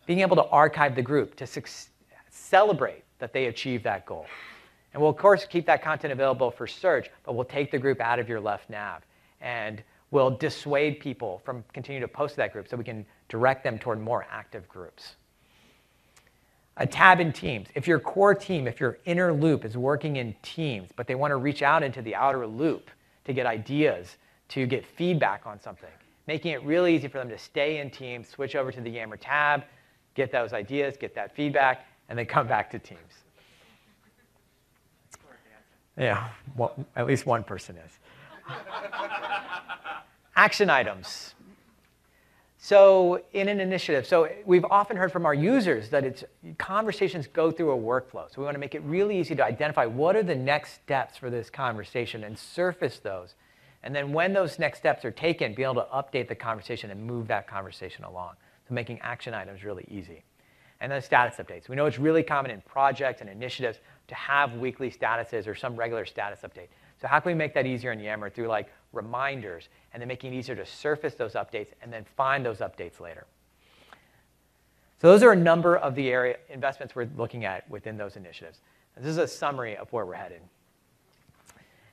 being able to archive the group to celebrate that they achieved that goal. And we'll, of course, keep that content available for search, but we'll take the group out of your left nav. And we'll dissuade people from continuing to post to that group so we can direct them toward more active groups. A tab in Teams. If your core team, if your inner loop is working in Teams, but they want to reach out into the outer loop to get ideas, to get feedback on something, making it really easy for them to stay in Teams, switch over to the Yammer tab, get those ideas, get that feedback, and then come back to Teams. Yeah, well, at least one person is. Action items. So in an initiative, so we've often heard from our users that conversations go through a workflow. So we want to make it really easy to identify what are the next steps for this conversation and surface those And then when those next steps are taken, be able to update the conversation and move that conversation along. So making action items really easy. And then status updates. We know it's really common in projects and initiatives to have weekly statuses or some regular status update. So how can we make that easier in Yammer through like reminders and then making it easier to surface those updates and then find those updates later? So those are a number of the area investments we're looking at within those initiatives. And this is a summary of where we're headed.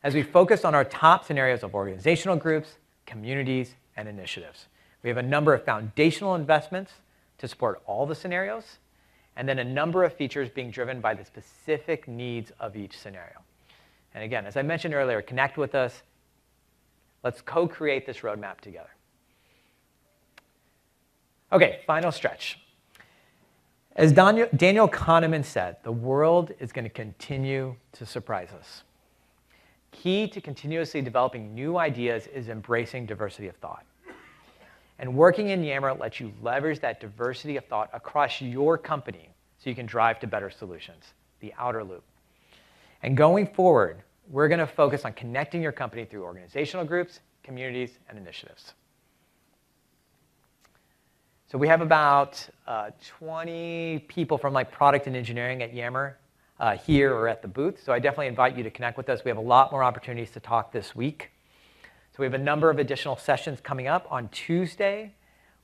As we focus on our top scenarios of organizational groups, communities, and initiatives, we have a number of foundational investments to support all the scenarios, and then a number of features being driven by the specific needs of each scenario. And again, as I mentioned earlier, connect with us. Let's co-create this roadmap together. OK, final stretch. As Daniel Kahneman said, the world is going to continue to surprise us. Key to continuously developing new ideas is embracing diversity of thought. And working in Yammer lets you leverage that diversity of thought across your company so you can drive to better solutions, the outer loop. And going forward, we're going to focus on connecting your company through organizational groups, communities, and initiatives. So we have about 20 people from like product and engineering at Yammer here or at the booth. So I definitely invite you to connect with us. We have a lot more opportunities to talk this week. So we have a number of additional sessions coming up. On Tuesday,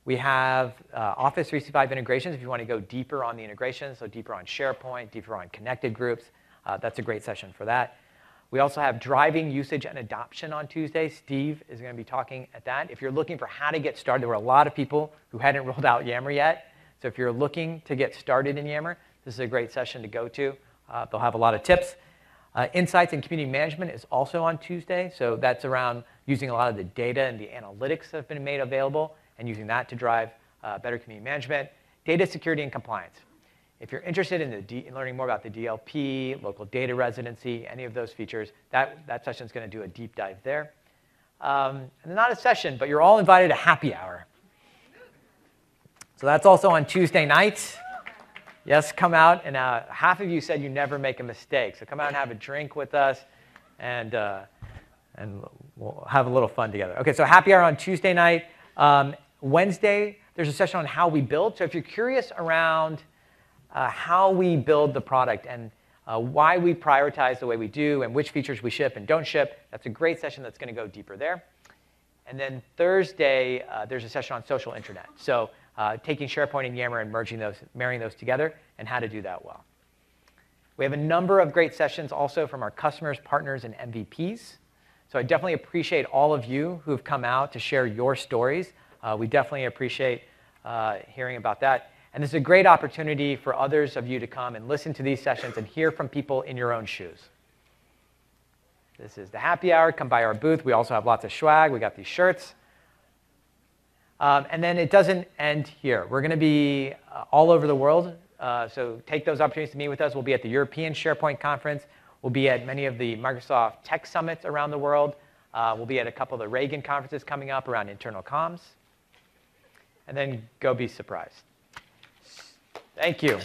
we have Office 365 integrations if you want to go deeper on the integrations, so deeper on SharePoint, deeper on connected groups. That's a great session for that. We also have driving usage and adoption on Tuesday. Steve is going to be talking at that. If you're looking for how to get started, there were a lot of people who hadn't rolled out Yammer yet. So if you're looking to get started in Yammer, this is a great session to go to. They'll have a lot of tips. Insights and community management is also on Tuesday. So that's around using a lot of the data and the analytics that have been made available and using that to drive better community management. Data security and compliance. If you're interested in learning more about the DLP, local data residency, any of those features, that session is going to do a deep dive there. And not a session, but you're all invited to happy hour. So that's also on Tuesday night. Yes, come out. And half of you said you never make a mistake. So come out and have a drink with us, and we'll have a little fun together. OK, so happy hour on Tuesday night. Wednesday, there's a session on how we build. So if you're curious around how we build the product and why we prioritize the way we do and which features we ship and don't ship, that's a great session that's going to go deeper there. And then Thursday, there's a session on social intranet. So taking SharePoint and Yammer and marrying those together and how to do that well. We have a number of great sessions also from our customers, partners, and MVPs. So I definitely appreciate all of you who have come out to share your stories. We definitely appreciate hearing about that. And this is a great opportunity for others of you to come and listen to these sessions and hear from people in your own shoes. This is the happy hour. Come by our booth. We also have lots of swag. We got these shirts. And then it doesn't end here. We're going to be all over the world. So take those opportunities to meet with us. We'll be at the European SharePoint Conference. We'll be at many of the Microsoft Tech Summits around the world. We'll be at a couple of the Reagan conferences coming up around internal comms. And then go be surprised. Thank you.